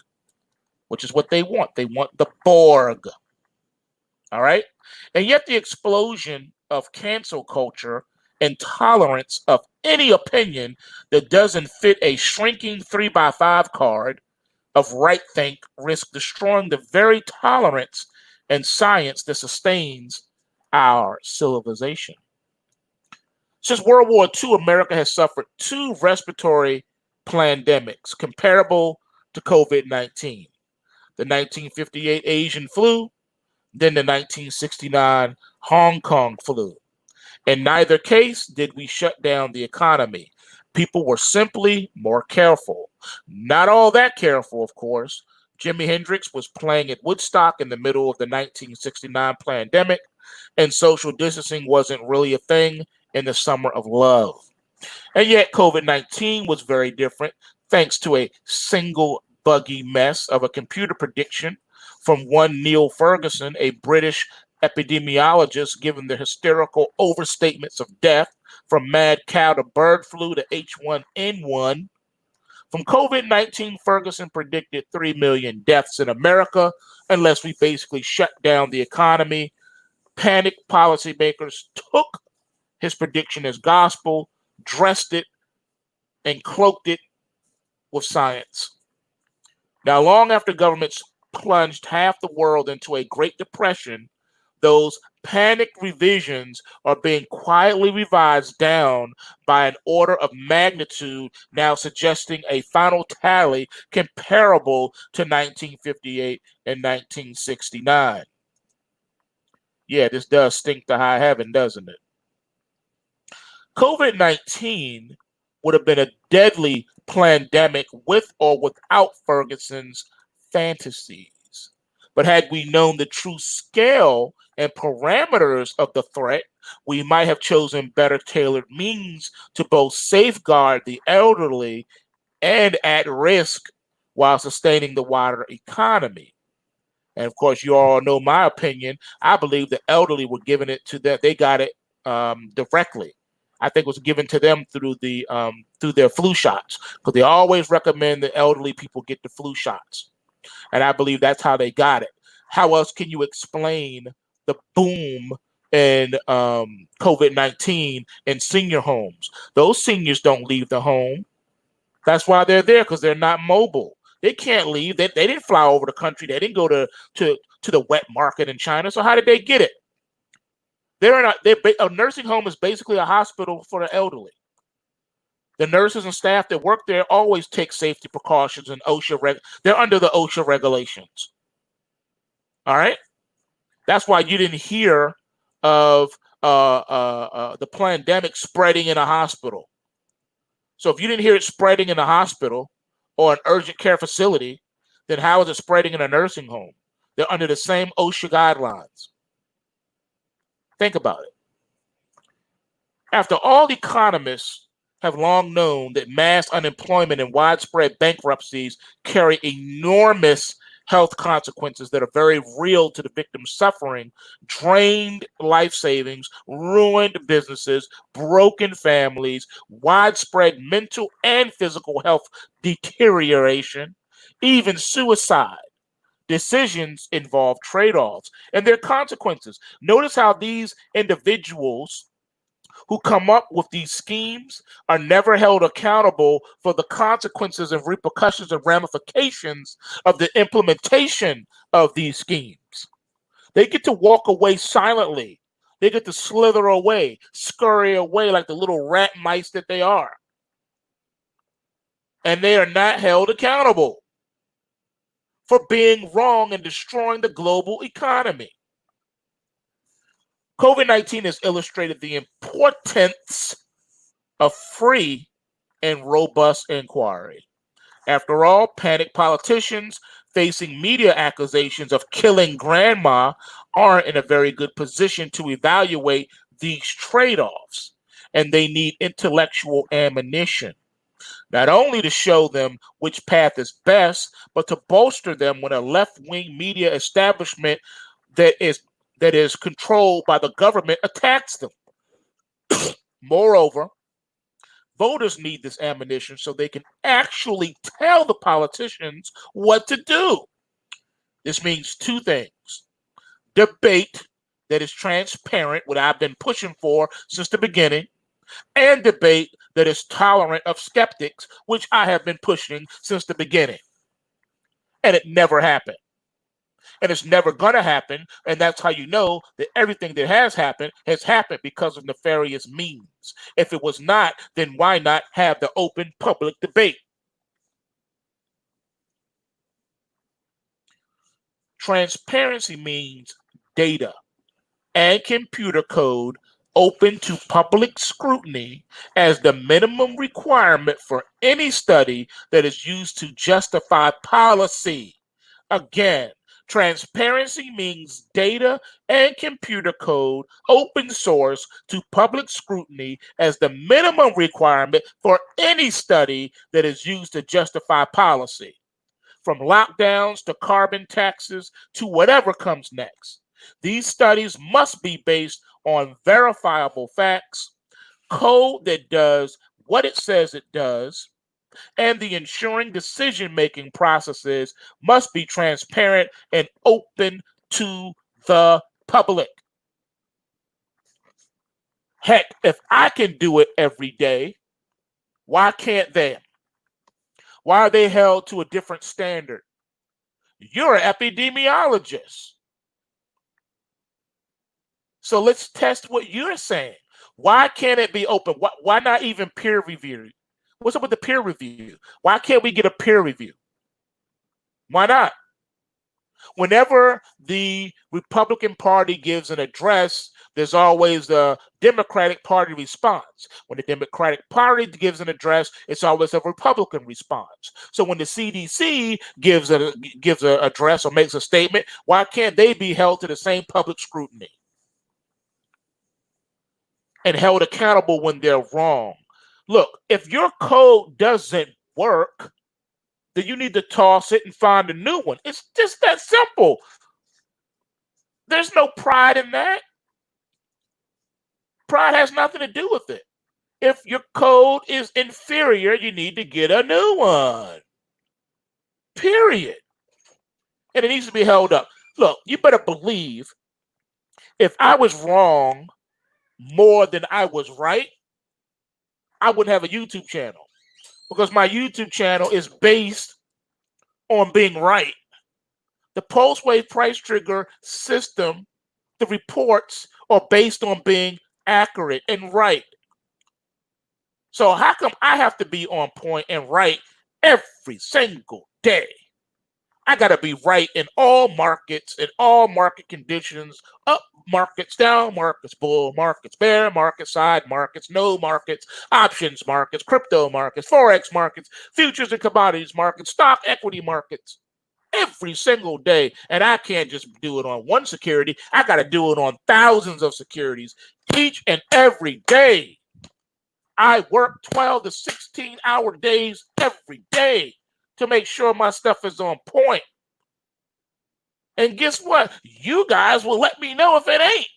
which is what they want. They want the Borg. All right? And yet the explosion of cancel culture and tolerance of any opinion that doesn't fit a shrinking 3x5 card of right think risk destroying the very tolerance and science that sustains our civilization. Since World War II, America has suffered 2 respiratory pandemics comparable to COVID-19. The 1958 Asian flu, then the 1969 Hong Kong flu. In neither case did we shut down the economy. People were simply more careful. Not all that careful, of course. Jimi Hendrix was playing at Woodstock in the middle of the 1969 pandemic, and social distancing wasn't really a thing in the summer of love. And yet COVID-19 was very different, thanks to a single buggy mess of a computer prediction from one Neil Ferguson, a British epidemiologist, given the hysterical overstatements of death from mad cow to bird flu to H1N1. From COVID-19, Ferguson predicted 3 million deaths in America unless we basically shut down the economy. Panicked policymakers took his prediction as gospel, dressed it, and cloaked it with science. Now, long after governments plunged half the world into a Great Depression, those panicked revisions are being quietly revised down by an order of magnitude, now suggesting a final tally comparable to 1958 and 1969. Yeah, this does stink to high heaven, doesn't it? COVID-19 would have been a deadly pandemic with or without Ferguson's fantasies. But had we known the true scale and parameters of the threat, we might have chosen better tailored means to both safeguard the elderly and at risk while sustaining the wider economy. And of course, you all know my opinion. I believe the elderly were given it to them. They got it directly. I think it was given to them through their flu shots, because they always recommend the elderly people get the flu shots. And I believe that's how they got it. How else can you explain the boom in COVID-19 in senior homes? Those seniors don't leave the home. That's why they're there, because they're not mobile. They can't leave. They didn't fly over the country. They didn't go to the wet market in China. So how did they get it? A nursing home is basically a hospital for the elderly. The nurses and staff that work there always take safety precautions and they're under the OSHA regulations. All right. That's why you didn't hear of the pandemic spreading in a hospital. So if you didn't hear it spreading in a hospital or an urgent care facility, then how is it spreading in a nursing home? They're under the same OSHA guidelines. Think about it. After all, economists have long known that mass unemployment and widespread bankruptcies carry enormous health consequences that are very real to the victims suffering, drained life savings, ruined businesses, broken families, widespread mental and physical health deterioration, even suicide. Decisions involve trade-offs and their consequences. Notice how these individuals who come up with these schemes are never held accountable for the consequences and repercussions and ramifications of the implementation of these schemes. They get to walk away silently. They get to slither away, scurry away like the little rat mice that they are. And they are not held accountable for being wrong and destroying the global economy. COVID-19 has illustrated the importance of free and robust inquiry. After all, panicked politicians facing media accusations of killing grandma aren't in a very good position to evaluate these trade-offs, and they need intellectual ammunition, not only to show them which path is best, but to bolster them when a left-wing media establishment that is controlled by the government attacks them. Moreover, voters need this ammunition so they can actually tell the politicians what to do. This means two things: debate that is transparent, what I've been pushing for since the beginning, and debate that is tolerant of skeptics, which I have been pushing since the beginning. And it never happened. And it's never going to happen. And that's how you know that everything that has happened because of nefarious means. If it was not, then why not have the open public debate? Transparency means data and computer code open to public scrutiny as the minimum requirement for any study that is used to justify policy. Again, transparency means data and computer code open source to public scrutiny as the minimum requirement for any study that is used to justify policy. From lockdowns to carbon taxes to whatever comes next. These studies must be based on verifiable facts, code that does what it says it does, and the ensuring decision-making processes must be transparent and open to the public. Heck, if I can do it every day, why can't they? Why are they held to a different standard? You're an epidemiologist. So let's test what you're saying. Why can't it be open? Why not even peer review? What's up with the peer review? Why can't we get a peer review? Why not? Whenever the Republican Party gives an address, there's always the Democratic Party response. When the Democratic Party gives an address, it's always a Republican response. So when the CDC gives an address or makes a statement, why can't they be held to the same public scrutiny and held accountable when they're wrong? Look, if your code doesn't work, then you need to toss it and find a new one. It's just that simple. There's no pride in that. Pride has nothing to do with it. If your code is inferior, you need to get a new one. Period. And it needs to be held up. Look, you better believe if I was wrong more than I was right, I wouldn't have a YouTube channel, because my YouTube channel is based on being right. The PulseWave price trigger system the reports are based on being accurate and right. So how come I have to be on point and right every single day? I got to be right in all markets, in all market conditions, up markets, down markets, bull markets, bear markets, side markets, no markets, options markets, crypto markets, forex markets, futures and commodities markets, stock equity markets, every single day. And I can't just do it on one security. I got to do it on thousands of securities each and every day. I work 12 to 16-hour days every day to make sure my stuff is on point. And guess what? You guys will let me know if it ain't.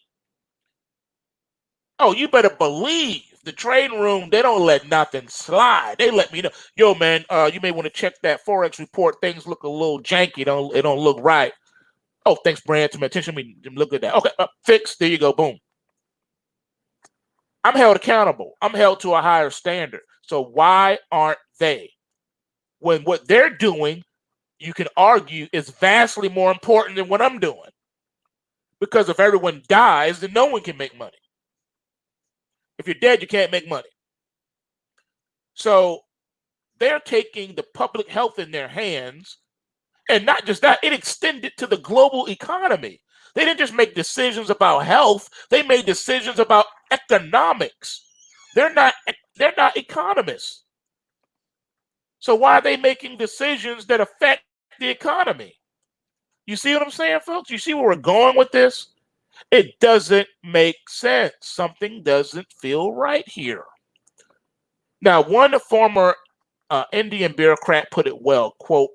Oh, you better believe the trading room, they don't let nothing slide. They let me know. Yo, man, you may want to check that forex report. Things look a little janky. It don't look right. Oh, thanks, Brand, to my attention. Let me look at that. Okay, fix. There you go. Boom. I'm held accountable. I'm held to a higher standard. So why aren't they? When what they're doing, you can argue, is vastly more important than what I'm doing. Because if everyone dies, then no one can make money. If you're dead, you can't make money. So they're taking the public health in their hands. And not just that, it extended to the global economy. They didn't just make decisions about health, they made decisions about economics. They're not economists. So why are they making decisions that affect the economy? You see what I'm saying, folks? You see where we're going with this? It doesn't make sense. Something doesn't feel right here. Now, one former Indian bureaucrat put it well, quote,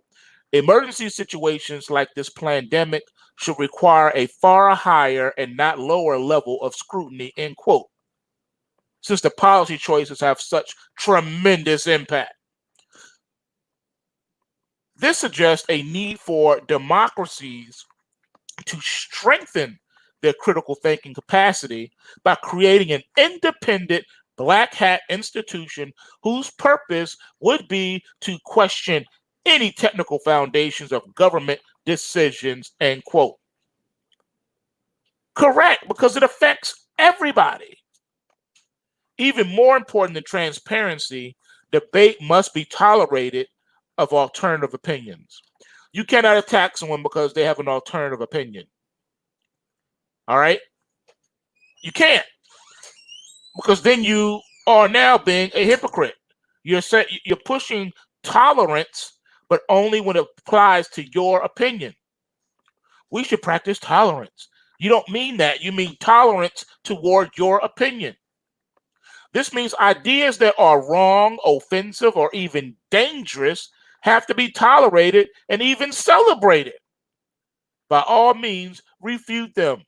emergency situations like this pandemic should require a far higher and not lower level of scrutiny, end quote, since the policy choices have such tremendous impact. This suggests a need for democracies to strengthen their critical thinking capacity by creating an independent black hat institution whose purpose would be to question any technical foundations of government decisions, end quote. Correct, because it affects everybody. Even more important than transparency, debate must be tolerated of alternative opinions. You cannot attack someone because they have an alternative opinion. All right? You can't. Because then you are now being a hypocrite. You're pushing tolerance, but only when it applies to your opinion. We should practice tolerance. You don't mean that. You mean tolerance toward your opinion. This means ideas that are wrong, offensive, or even dangerous have to be tolerated and even celebrated. By all means, refute them.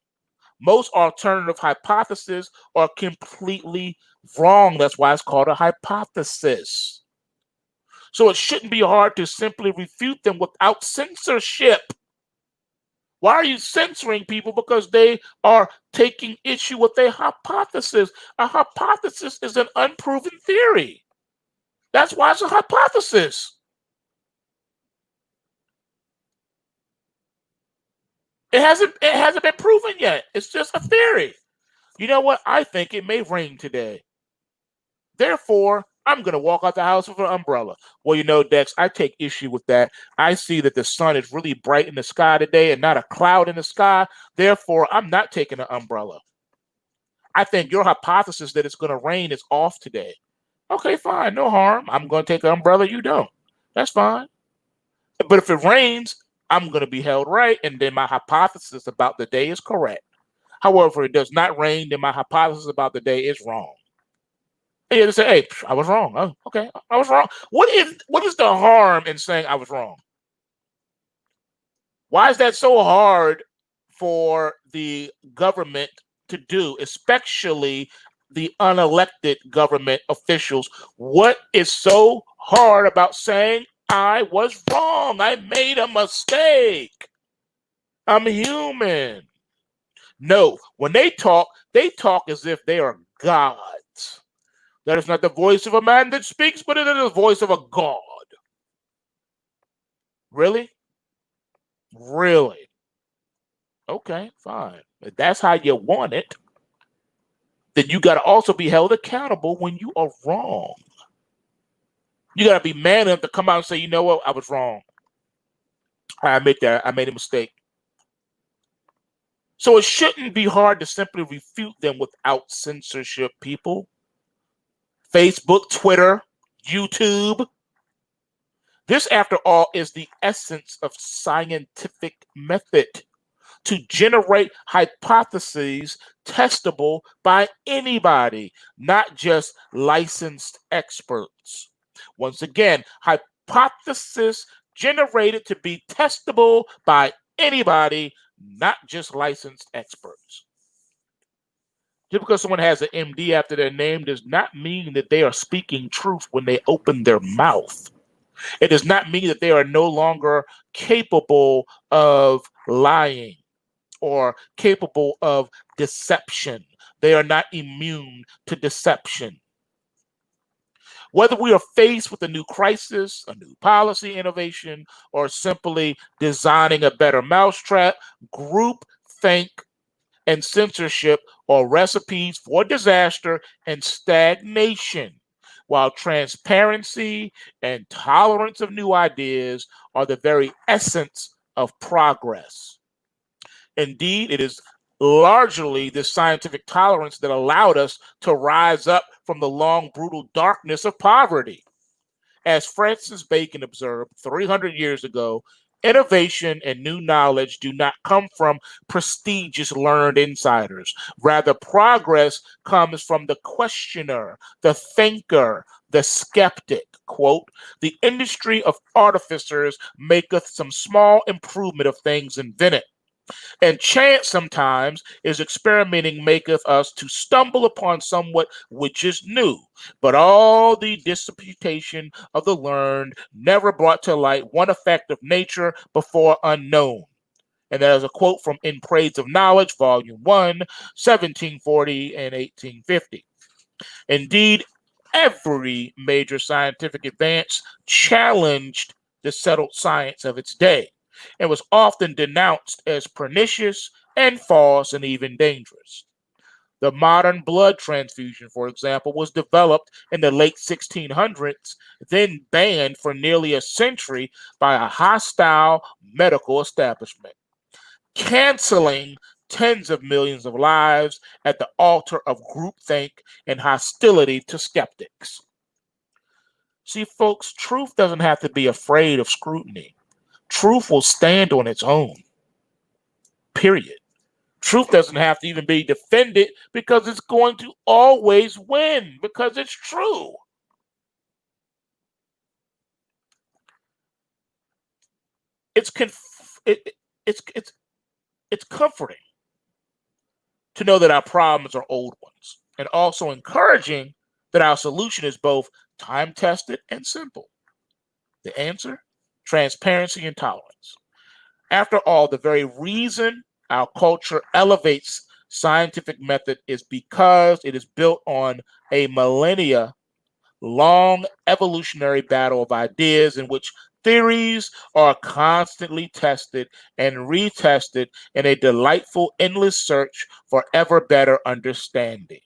Most alternative hypotheses are completely wrong. That's why it's called a hypothesis. So it shouldn't be hard to simply refute them without censorship. Why are you censoring people? Because they are taking issue with a hypothesis. A hypothesis is an unproven theory. That's why it's a hypothesis. It hasn't been proven yet. It's just a theory. You know what? I think it may rain today. Therefore, I'm going to walk out the house with an umbrella. Well, you know, Dex, I take issue with that. I see that the sun is really bright in the sky today and not a cloud in the sky. Therefore, I'm not taking an umbrella. I think your hypothesis that it's going to rain is off today. Okay, fine. No harm. I'm going to take an umbrella. You don't. That's fine. But if it rains, I'm going to be held right. And then my hypothesis about the day is correct. However, if it does not rain, then my hypothesis about the day is wrong. And you have to say, hey, I was wrong. Oh, okay, I was wrong. What is the harm in saying I was wrong? Why is that so hard for the government to do, especially the unelected government officials? What is so hard about saying I was wrong? I made a mistake. I'm human. No, when they talk as if they are gods. That is not the voice of a man that speaks, but it is the voice of a god. Really? Really? Okay, fine. if that's how you want it, then you got to also be held accountable when you are wrong. You got to be man enough to come out and say, you know what, I was wrong. I admit that I made a mistake. So it shouldn't be hard to simply refute them without censorship, people. Facebook, Twitter, YouTube. This, after all, is the essence of scientific method, to generate hypotheses testable by anybody, not just licensed experts. Once again, hypothesis generated to be testable by anybody, not just licensed experts. Just because someone has an MD after their name does not mean that they are speaking truth when they open their mouth. It does not mean that they are no longer capable of lying or capable of deception. They are not immune to deception. Whether we are faced with a new crisis, a new policy innovation, or simply designing a better mousetrap, groupthink and censorship are recipes for disaster and stagnation, while transparency and tolerance of new ideas are the very essence of progress. Indeed, it is largely this scientific tolerance that allowed us to rise up from the long, brutal darkness of poverty. As Francis Bacon observed 300 years ago, innovation and new knowledge do not come from prestigious learned insiders. Rather, progress comes from the questioner, the thinker, the skeptic. Quote, the industry of artificers maketh some small improvement of things invented. And chance sometimes is experimenting maketh us to stumble upon somewhat which is new. But all the disputation of the learned never brought to light one effect of nature before unknown. And that is a quote from In Praise of Knowledge, Volume 1, 1740 and 1850. Indeed, every major scientific advance challenged the settled science of its day and was often denounced as pernicious and false and even dangerous. The modern blood transfusion, for example, was developed in the late 1600s, then banned for nearly a century by a hostile medical establishment, canceling tens of millions of lives at the altar of groupthink and hostility to skeptics. See, folks, truth doesn't have to be afraid of scrutiny. Truth will stand on its own, period. Truth doesn't have to even be defended because it's going to always win because it's true. It's it's comforting to know that our problems are old ones, and also encouraging that our solution is both time-tested and simple. The answer? Transparency and tolerance. After all, the very reason our culture elevates scientific method is because it is built on a millennia long evolutionary battle of ideas in which theories are constantly tested and retested in a delightful, endless search for ever better understanding.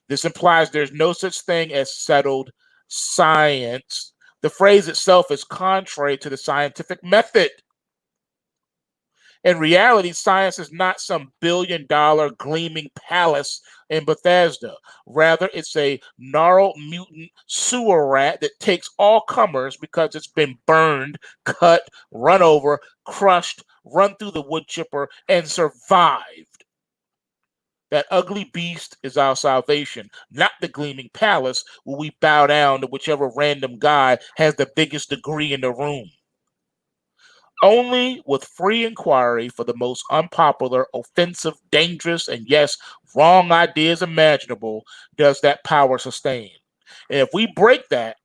This implies there's no such thing as settled science. The phrase itself is contrary to the scientific method. In reality, science is not some billion-dollar gleaming palace in Bethesda. Rather, it's a gnarled mutant sewer rat that takes all comers because it's been burned, cut, run over, crushed, run through the wood chipper, and survived. That ugly beast is our salvation, not the gleaming palace where we bow down to whichever random guy has the biggest degree in the room. Only with free inquiry for the most unpopular, offensive, dangerous, and yes, wrong ideas imaginable does that power sustain. And if we break that,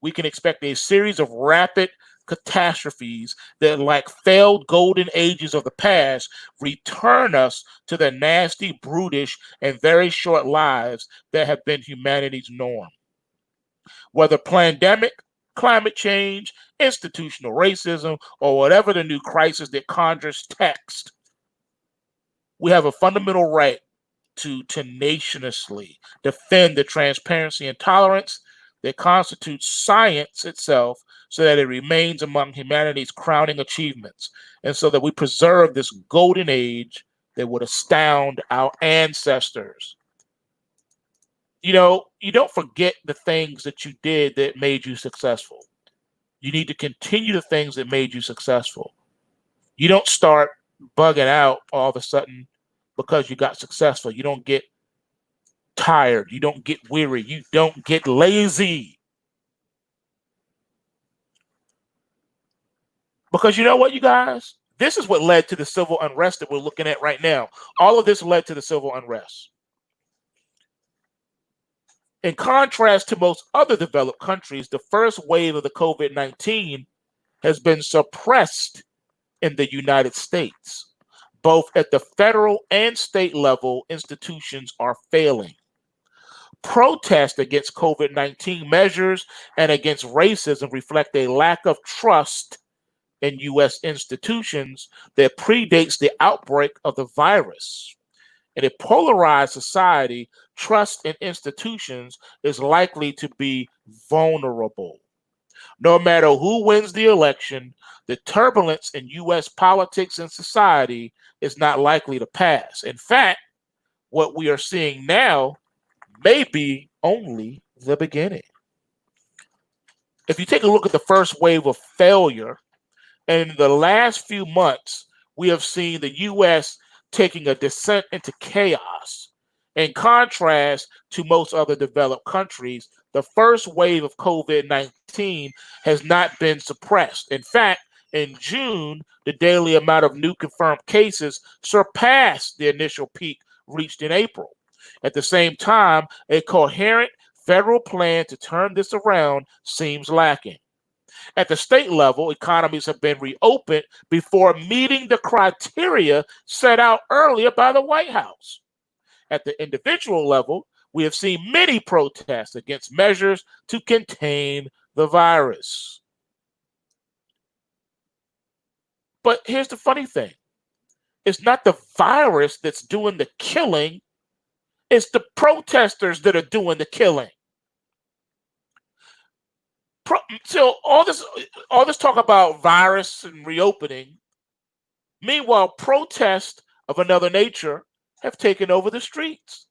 we can expect a series of rapid catastrophes that, like failed golden ages of the past, return us to the nasty, brutish, and very short lives that have been humanity's norm. Whether pandemic, climate change, institutional racism, or whatever the new crisis that conjures text, We have a fundamental right to tenaciously defend the transparency and tolerance that constitutes science itself so that it remains among humanity's crowning achievements and so that we preserve this golden age that would astound our ancestors. You know, you don't forget the things that you did that made you successful. You need to continue the things that made you successful. You don't start bugging out all of a sudden because you got successful. You don't get tired. You don't get weary. You don't get lazy. Because you know what, you guys? This is what led to the civil unrest that we're looking at right now. All of this led to the civil unrest. In contrast to most other developed countries, the first wave of the COVID-19 has been suppressed in the United States. Both at the federal and state level, institutions are failing. Protests against COVID-19 measures and against racism reflect a lack of trust in U.S. institutions that predates the outbreak of the virus. In a polarized society, trust in institutions is likely to be vulnerable. No matter who wins the election, the turbulence in U.S. politics and society is not likely to pass. In fact, what we are seeing now may be only the beginning. If you take a look at the first wave of failure, in the last few months, we have seen the U.S. taking a descent into chaos. In contrast to most other developed countries, the first wave of COVID-19 has not been suppressed. In fact, in June, the daily amount of new confirmed cases surpassed the initial peak reached in April. At the same time, a coherent federal plan to turn this around seems lacking. At the state level, economies have been reopened before meeting the criteria set out earlier by the White House. At the individual level, we have seen many protests against measures to contain the virus. But here's the funny thing. It's not the virus that's doing the killing. It's the protesters that are doing the killing. So all this talk about virus and reopening, meanwhile, protests of another nature have taken over the streets.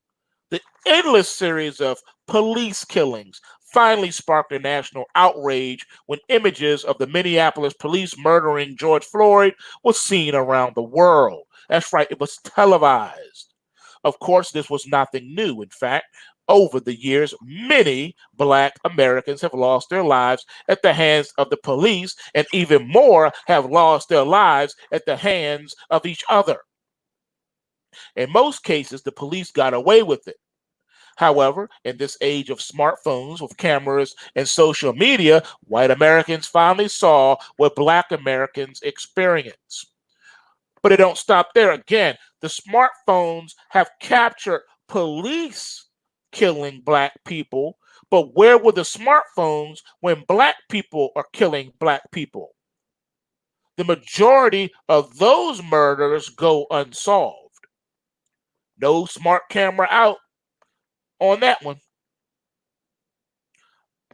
The endless series of police killings finally sparked a national outrage when images of the Minneapolis police murdering George Floyd was seen around the world. That's right, it was televised. Of course, this was nothing new. In fact, over the years, many Black Americans have lost their lives at the hands of the police, and even more have lost their lives at the hands of each other. In most cases, the police got away with it. However, in this age of smartphones with cameras and social media, white Americans finally saw what Black Americans experience. But it don't stop there. Again, the smartphones have captured police killing Black people, but where were the smartphones when Black people are killing Black people? The majority of those murders go unsolved. No smart camera out on that one.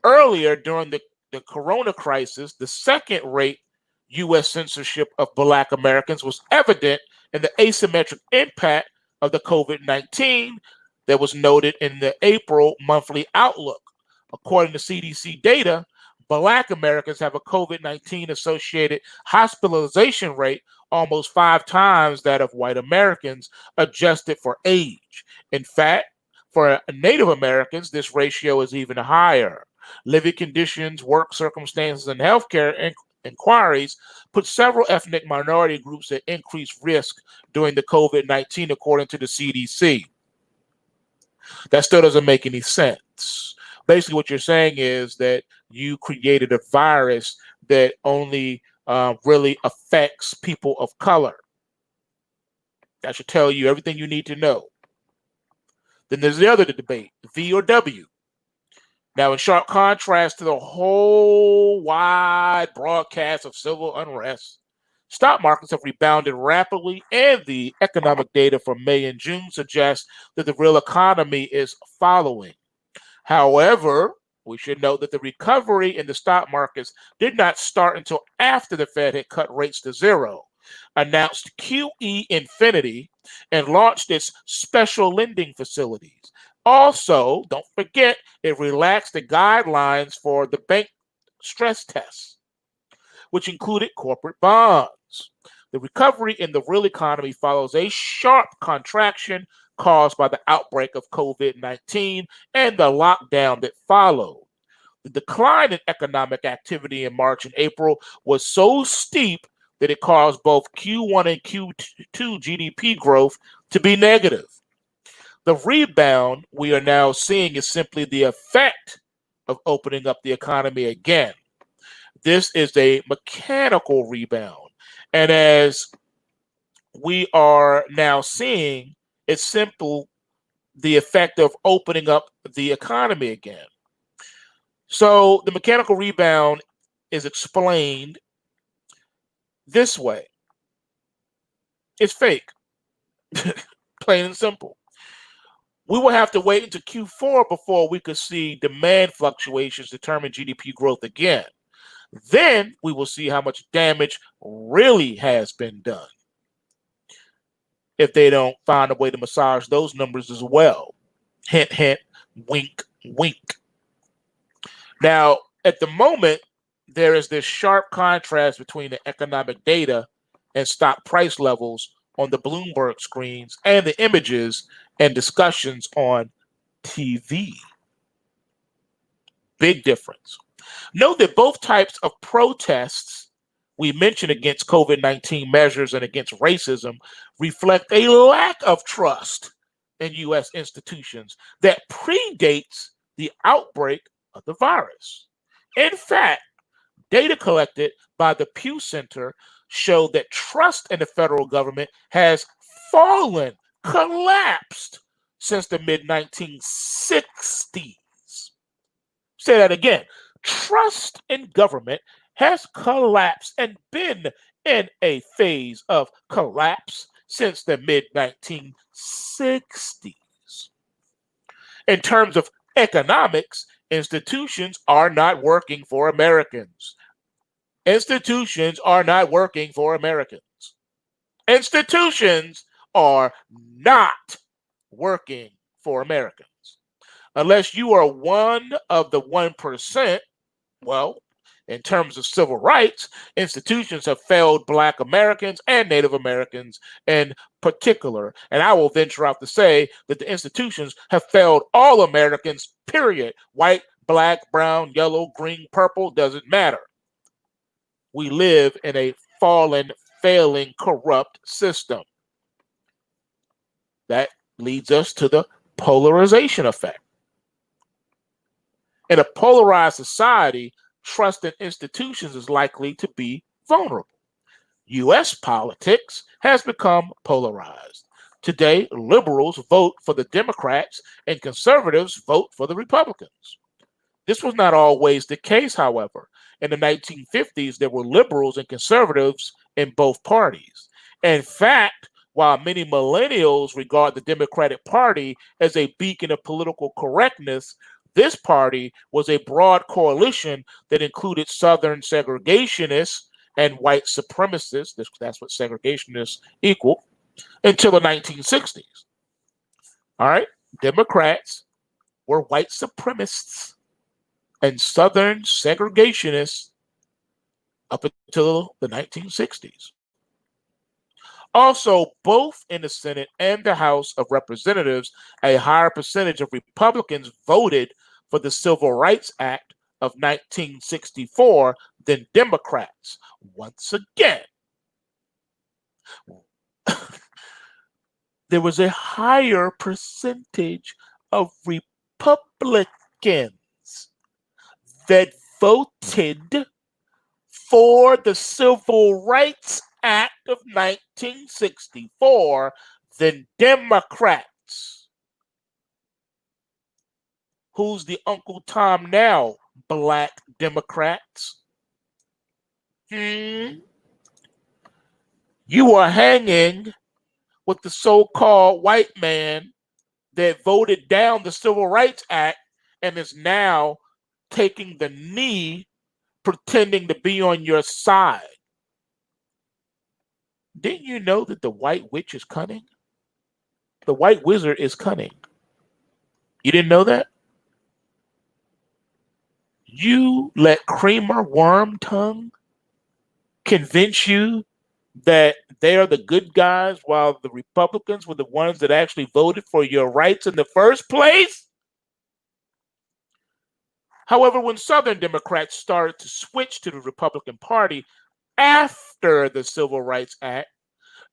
Earlier during the corona crisis, the second rate U.S. censorship of Black Americans was evident in the asymmetric impact of the COVID-19 that was noted in the April monthly outlook. According to CDC data, Black Americans have a COVID-19 associated hospitalization rate almost 5 times that of white Americans, adjusted for age. In fact, for Native Americans, this ratio is even higher. Living conditions, work circumstances, and healthcare inquiries put several ethnic minority groups at increased risk during the COVID-19, according to the CDC. That still doesn't make any sense. Basically, what you're saying is that you created a virus that only really affects people of color. That should tell you everything you need to know. Then there's the other debate, V or W. Now, in sharp contrast to the whole wide broadcast of civil unrest, Stock markets have rebounded rapidly, and the economic data for May and June suggests that the real economy is following. However, we should note that the recovery in the stock markets did not start until after the Fed had cut rates to zero, announced QE Infinity, and launched its special lending facilities. Also, don't forget, it relaxed the guidelines for the bank stress tests, which included corporate bonds. The recovery in the real economy follows a sharp contraction caused by the outbreak of COVID-19 and the lockdown that followed. The decline in economic activity in March and April was so steep that it caused both Q1 and Q2 GDP growth to be negative. The rebound we are now seeing is simply the effect of opening up the economy again. This is a mechanical rebound. And as we are now seeing, it's simple the effect of opening up the economy again. So the mechanical rebound is explained this way. It's fake, plain and simple. We will have to wait until Q4 before we could see demand fluctuations determine GDP growth again. Then we will see how much damage really has been done if they don't find a way to massage those numbers as well. Hint, hint, wink, wink. Now, at the moment, there is this sharp contrast between the economic data and stock price levels on the Bloomberg screens and the images and discussions on TV. Big difference. Note that both types of protests we mentioned against COVID-19 measures and against racism reflect a lack of trust in U.S. institutions that predates the outbreak of the virus. In fact, data collected by the Pew Center showed that trust in the federal government has fallen, collapsed since the mid-1960s. Say that again. Trust in government has collapsed and been in a phase of collapse since the mid-1960s. In terms of economics, institutions are not working for Americans. Institutions are not working for Americans. Institutions are not working for Americans. Unless you are one of the 1%, well, in terms of civil rights, institutions have failed Black Americans and Native Americans in particular. And I will venture out to say that the institutions have failed all Americans, period. White, black, brown, yellow, green, purple, doesn't matter. We live in a fallen, failing, corrupt system. That leads us to the polarization effect. In a polarized society, trust in institutions is likely to be vulnerable. U.S. politics has become polarized. Today, liberals vote for the Democrats and conservatives vote for the Republicans. This was not always the case, however. In the 1950s, there were liberals and conservatives in both parties. In fact, while many millennials regard the Democratic Party as a beacon of political correctness, this party was a broad coalition that included Southern segregationists and white supremacists. That's what segregationists equal until the 1960s. All right, Democrats were white supremacists and Southern segregationists up until the 1960s. Also, both in the Senate and the House of Representatives, a higher percentage of Republicans voted for the Civil Rights Act of 1964 than Democrats. Once again, there was a higher percentage of Republicans that voted for the Civil Rights Act of 1964 than Democrats. Who's the Uncle Tom now, Black Democrats? You are hanging with the so-called white man that voted down the Civil Rights Act and is now taking the knee, pretending to be on your side. Didn't you know that the white witch is cunning? The white wizard is cunning. You didn't know that? You let Creamer Wormtongue convince you that they are the good guys while the Republicans were the ones that actually voted for your rights in the first place? However, when Southern Democrats started to switch to the Republican Party after the Civil Rights Act,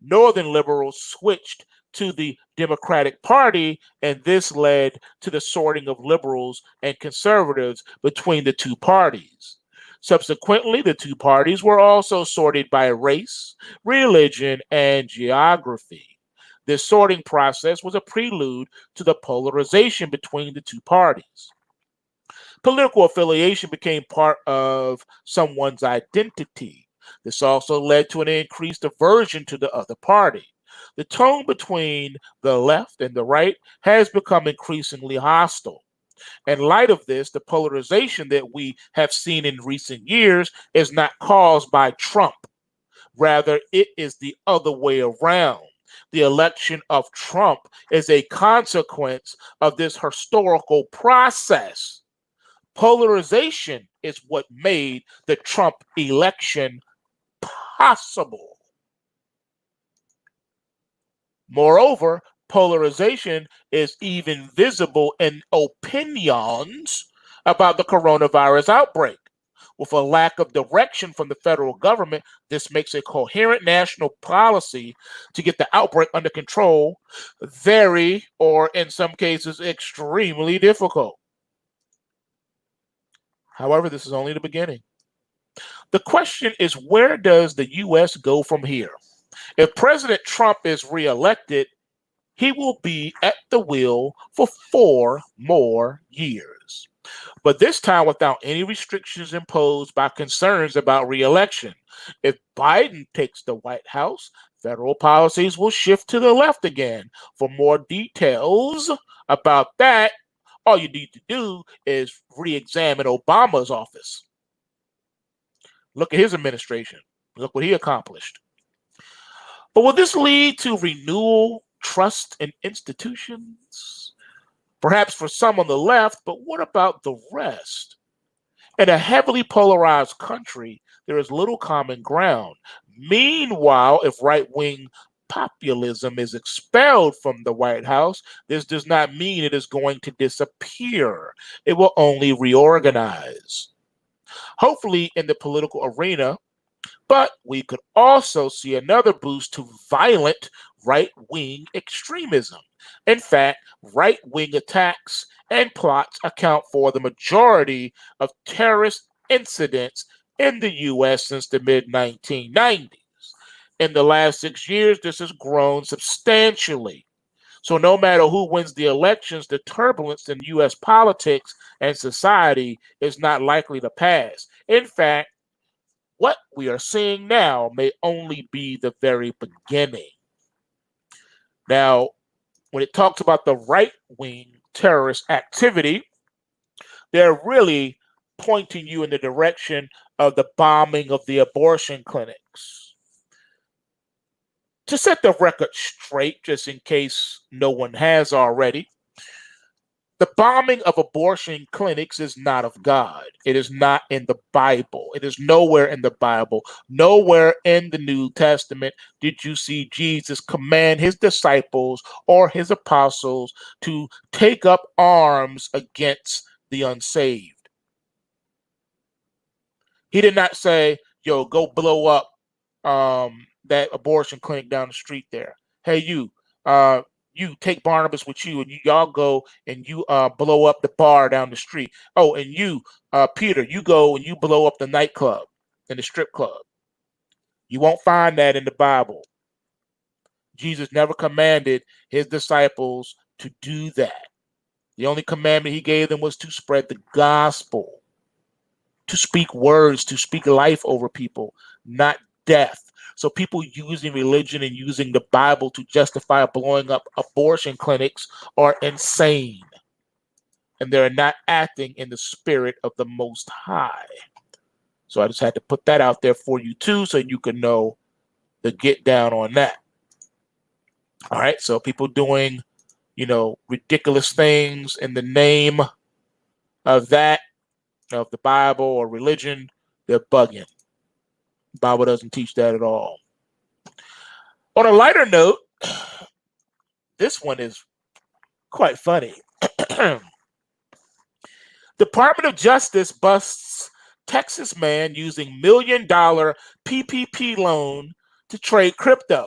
Northern liberals switched to the Democratic Party, and this led to the sorting of liberals and conservatives between the two parties. Subsequently, the two parties were also sorted by race, religion, and geography. This sorting process was a prelude to the polarization between the two parties. Political affiliation became part of someone's identity. This also led to an increased aversion to the other party. The tone between the left and the right has become increasingly hostile. In light of this, the polarization that we have seen in recent years is not caused by Trump. Rather, it is the other way around. The election of Trump is a consequence of this historical process. Polarization is what made the Trump election possible. Moreover, polarization is even visible in opinions about the coronavirus outbreak. With a lack of direction from the federal government, this makes a coherent national policy to get the outbreak under control very, or in some cases, extremely difficult. However, this is only the beginning. The question is, where does the U.S. go from here? If President Trump is reelected, he will be at the wheel for 4 more years. But this time without any restrictions imposed by concerns about reelection. If Biden takes the White House, federal policies will shift to the left again. For more details about that, all you need to do is re-examine Obama's office. Look at his administration. Look what he accomplished. But will this lead to renewal, trust in institutions? Perhaps for some on the left, but what about the rest? In a heavily polarized country, there is little common ground. Meanwhile, if right-wing populism is expelled from the White House, this does not mean it is going to disappear. It will only reorganize. Hopefully, in the political arena, but we could also see another boost to violent right-wing extremism. In fact, right-wing attacks and plots account for the majority of terrorist incidents in the U.S. since the mid-1990s. In the last 6 years, this has grown substantially. So no matter who wins the elections, the turbulence in U.S. politics and society is not likely to pass. In fact, what we are seeing now may only be the very beginning. Now, when it talks about the right-wing terrorist activity, they're really pointing you in the direction of the bombing of the abortion clinics. To set the record straight, just in case no one has already, the bombing of abortion clinics is not of God. It is not in the Bible. It is nowhere in the Bible. Nowhere in the New Testament did you see Jesus command his disciples or his apostles to take up arms against the unsaved. He did not say, yo, go blow up that abortion clinic down the street there. Hey, you take Barnabas with you, and y'all go and you blow up the bar down the street. Oh, and you, Peter, you go and you blow up the nightclub and the strip club. You won't find that in the Bible. Jesus never commanded his disciples to do that. The only commandment he gave them was to spread the gospel, to speak words, to speak life over people, not death. So people using religion and using the Bible to justify blowing up abortion clinics are insane. And they're not acting in the spirit of the Most High. So I just had to put that out there for you too, so you can know the get down on that. All right. So people doing, ridiculous things in the name of that, of the Bible or religion, they're bugging. The Bible doesn't teach that at all. On a lighter note, this one is quite funny. Department of Justice busts Texas man using $1 million PPP loan to trade crypto.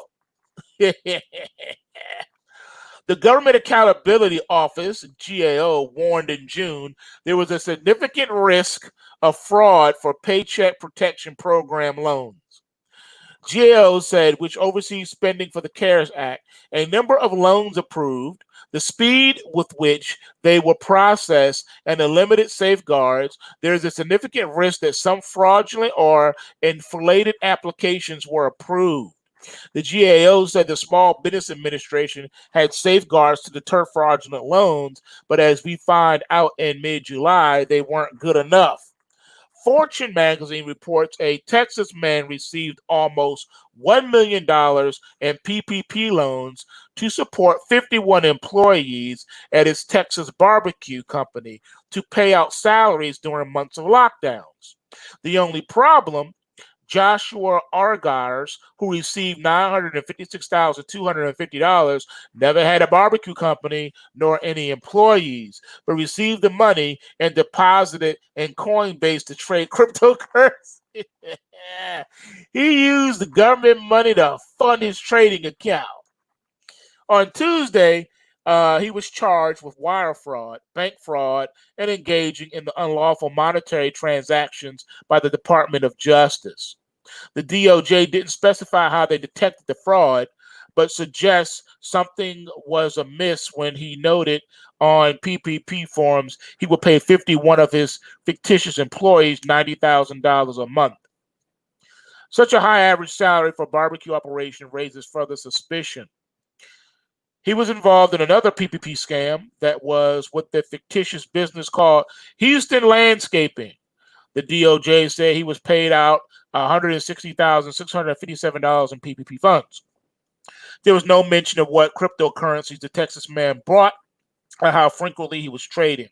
The Government Accountability Office, GAO, warned in June there was a significant risk of fraud for Paycheck Protection Program loans. GAO said, which oversees spending for the CARES Act, a number of loans approved, the speed with which they were processed, and the limited safeguards, there is a significant risk that some fraudulent or inflated applications were approved. The GAO said the Small Business Administration had safeguards to deter fraudulent loans, but as we find out in mid-July, they weren't good enough. Fortune magazine reports a Texas man received almost $1 million in PPP loans to support 51 employees at his Texas barbecue company to pay out salaries during months of lockdowns. The only problem, Joshua Argars, who received $956,250, never had a barbecue company nor any employees, but received the money and deposited in Coinbase to trade cryptocurrency. He used the government money to fund his trading account. On Tuesday, he was charged with wire fraud, bank fraud, and engaging in the unlawful monetary transactions by the Department of Justice. The DOJ didn't specify how they detected the fraud, but suggests something was amiss when he noted on PPP forms he would pay 51 of his fictitious employees $90,000 a month. Such a high average salary for a barbecue operation raises further suspicion. He was involved in another PPP scam that was what the fictitious business called Houston Landscaping. The DOJ said he was paid out $160,657 in PPP funds. There was no mention of what cryptocurrencies the Texas man bought or how frequently he was trading.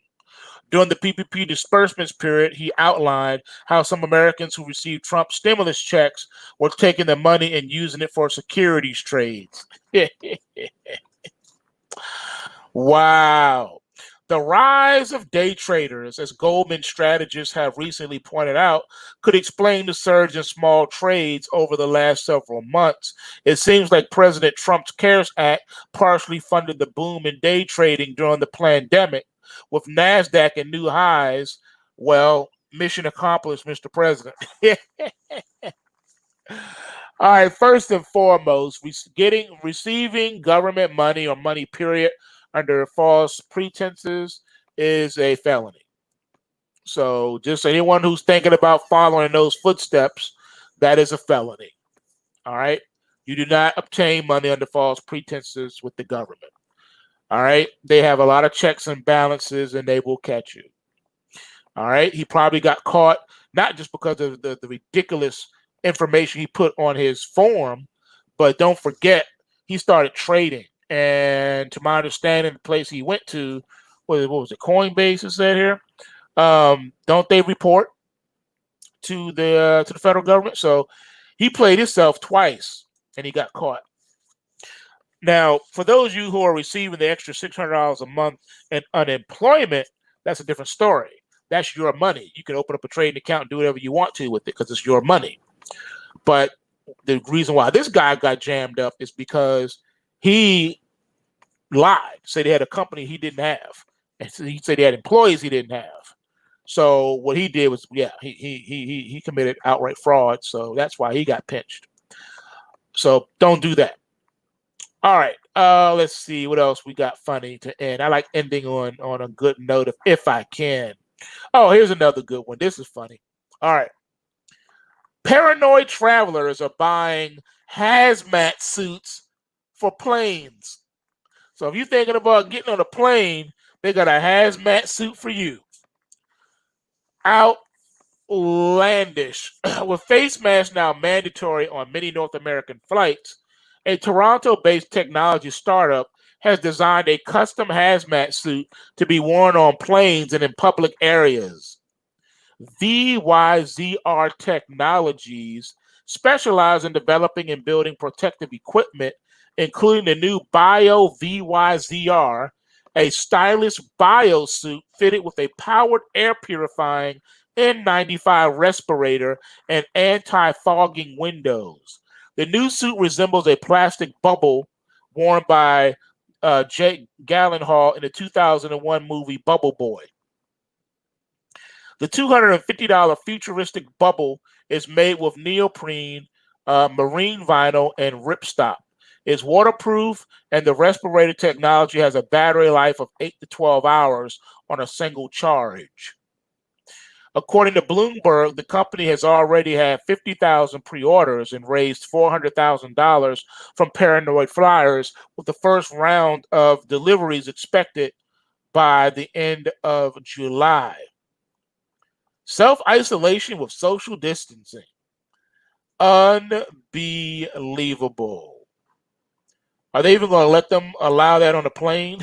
During the PPP disbursements period, he outlined how some Americans who received Trump stimulus checks were taking the money and using it for securities trades. Wow. The rise of day traders, as Goldman strategists have recently pointed out, could explain the surge in small trades over the last several months. It seems like President Trump's CARES Act partially funded the boom in day trading during the pandemic, with NASDAQ at new highs. Well, mission accomplished, Mr. President. All right, first and foremost, receiving government money or money, period, under false pretenses is a felony. So just anyone who's thinking about following those footsteps, that is a felony. All right. You do not obtain money under false pretenses with the government. All right. They have a lot of checks and balances and they will catch you. All right. He probably got caught, not just because of the ridiculous information he put on his form, but don't forget, he started trading. And to my understanding, the place he went to, what was it, Coinbase, it said here? Don't they report to the federal government? So he played himself twice, and he got caught. Now, for those of you who are receiving the extra $600 a month in unemployment, that's a different story. That's your money. You can open up a trading account and do whatever you want to with it because it's your money. But the reason why this guy got jammed up is because he lied, said he had a company he didn't have, and so he said he had employees he didn't have. So what he did was, he committed outright fraud. So that's why he got pinched. So don't do that. All right, let's see what else we got funny to end. I like ending on a good note if I can. Oh, here's another good one. This is funny. All right. Paranoid travelers are buying hazmat suits for planes. So if you're thinking about getting on a plane, they got a hazmat suit for you. Outlandish. With face masks now mandatory on many North American flights, a Toronto-based technology startup has designed a custom hazmat suit to be worn on planes and in public areas. VYZR Technologies specialize in developing and building protective equipment, including the new Bio VYZR, a stylish biosuit fitted with a powered air purifying N95 respirator and anti-fogging windows. The new suit resembles a plastic bubble worn by Jake Gyllenhaal in the 2001 movie Bubble Boy. The $250 futuristic bubble is made with neoprene, marine vinyl, and ripstop. It's waterproof, and the respirator technology has a battery life of 8 to 12 hours on a single charge. According to Bloomberg, the company has already had 50,000 pre-orders and raised $400,000 from paranoid flyers, with the first round of deliveries expected by the end of July. Self-isolation with social distancing. Unbelievable. Are they even going to let them allow that on a plane?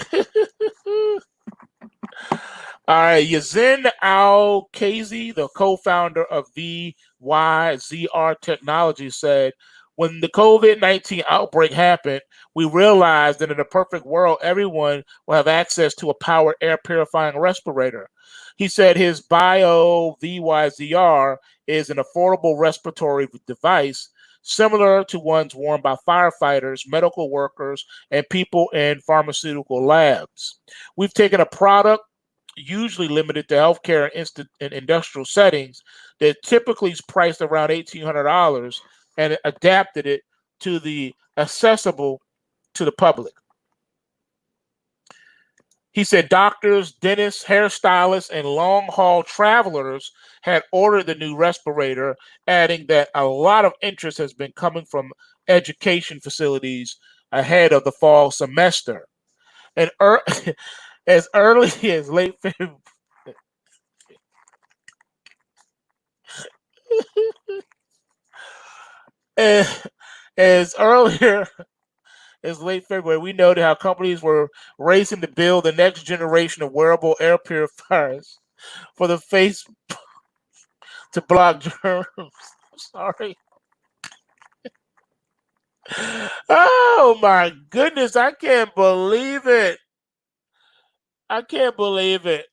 All right, Yazin Al-Kazi, the co-founder of VYZR Technology, said, when the COVID-19 outbreak happened, we realized that in a perfect world, everyone will have access to a powered air purifying respirator. He said his Bio VYZR is an affordable respiratory device similar to ones worn by firefighters, medical workers, and people in pharmaceutical labs. We've taken a product usually limited to healthcare and industrial settings that typically is priced around $1,800 and adapted it to the accessible to the public. He said doctors, dentists, hairstylists, and long-haul travelers had ordered the new respirator, adding that a lot of interest has been coming from education facilities ahead of the fall semester. And as early as late February, as earlier as late February, we noted how companies were racing to build the next generation of wearable air purifiers for the face to block germs. I'm sorry. Oh my goodness, I can't believe it. I can't believe it.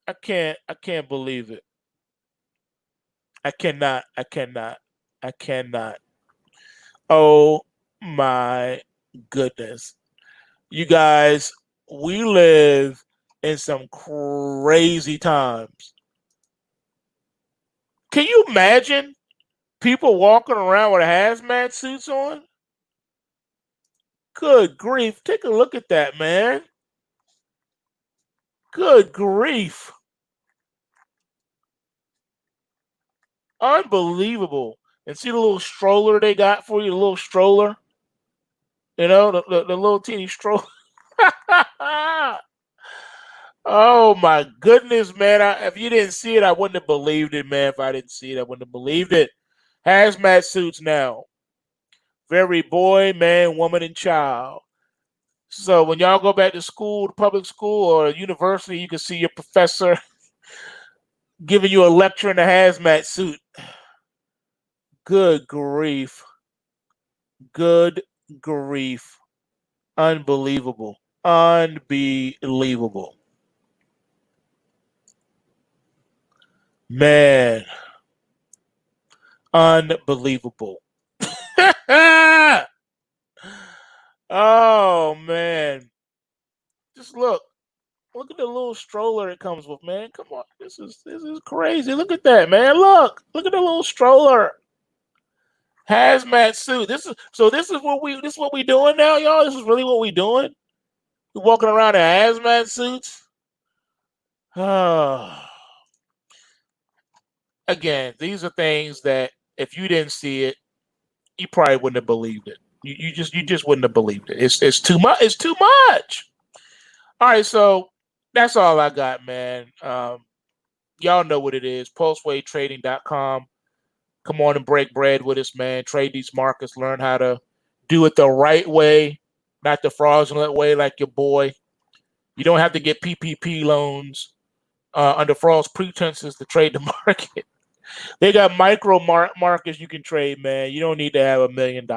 I can't believe it. I cannot. I cannot. I cannot. Oh my goodness. You guys, we live in some crazy times. Can you imagine people walking around with hazmat suits on? Good grief. Take a look at that, man. Good grief. Unbelievable. And see the little stroller they got for you, the little stroller? You know, the little teeny stroller. Oh my goodness, man. If you didn't see it, I wouldn't have believed it, man. If I didn't see it, I wouldn't have believed it. Hazmat suits now. Very boy, man, woman, and child. So when y'all go back to school, to public school or university, you can see your professor giving you a lecture in a hazmat suit. Good grief. Good grief. Unbelievable. Unbelievable. Man. Unbelievable. Oh man. Just look. Look at the little stroller it comes with, man. Come on. This is crazy. Look at that, man. Look at the little stroller. Hazmat suit. This is what we doing now, y'all. This is really what we doing. We walking around in hazmat suits. Again, these are things that if you didn't see it, you probably wouldn't have believed it. You just wouldn't have believed it. It's too much. It's too much. All right, so that's all I got, man. Y'all know what it is. PulseWaveTrading.com. Come on and break bread with us, man. Trade these markets. Learn how to do it the right way, not the fraudulent way like your boy. You don't have to get PPP loans under false pretenses to trade the market. They got micro markets you can trade, man. You don't need to have $1 million.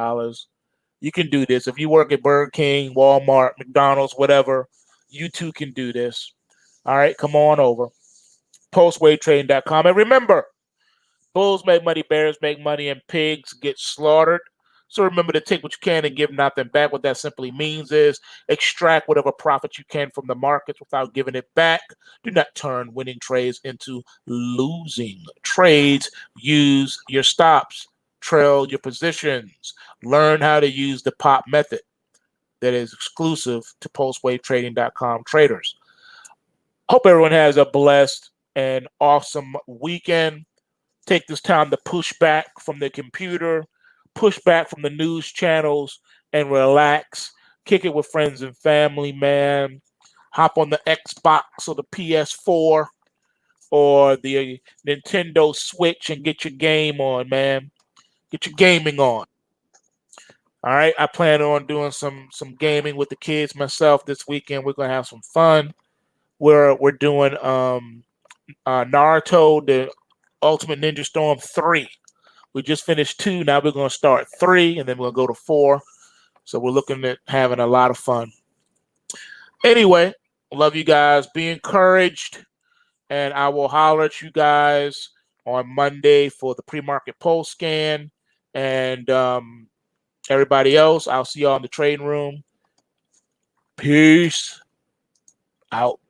You can do this. If you work at Burger King, Walmart, McDonald's, whatever, you too can do this. All right, come on over. PulseWaveTrading.com. And remember, bulls make money, bears make money, and pigs get slaughtered. So remember to take what you can and give nothing back. What that simply means is extract whatever profit you can from the markets without giving it back. Do not turn winning trades into losing trades. Use your stops. Trail your positions. Learn how to use the POP method that is exclusive to PulseWaveTrading.com traders. Hope everyone has a blessed and awesome weekend. Take this time to push back from the computer, push back from the news channels, and relax. Kick it with friends and family, man. Hop on the Xbox or the PS4 or the Nintendo Switch and get your game on, man. Get your gaming on. All right, I plan on doing some gaming with the kids myself this weekend. We're gonna have some fun. We're doing Naruto, the Ultimate Ninja Storm 3. We just finished 2. Now we're going to start 3, and then we'll go to 4. So we're looking at having a lot of fun. Anyway, love you guys. Be encouraged. And I will holler at you guys on Monday for the pre-market PulseScan. And everybody else, I'll see y'all in the trading room. Peace out.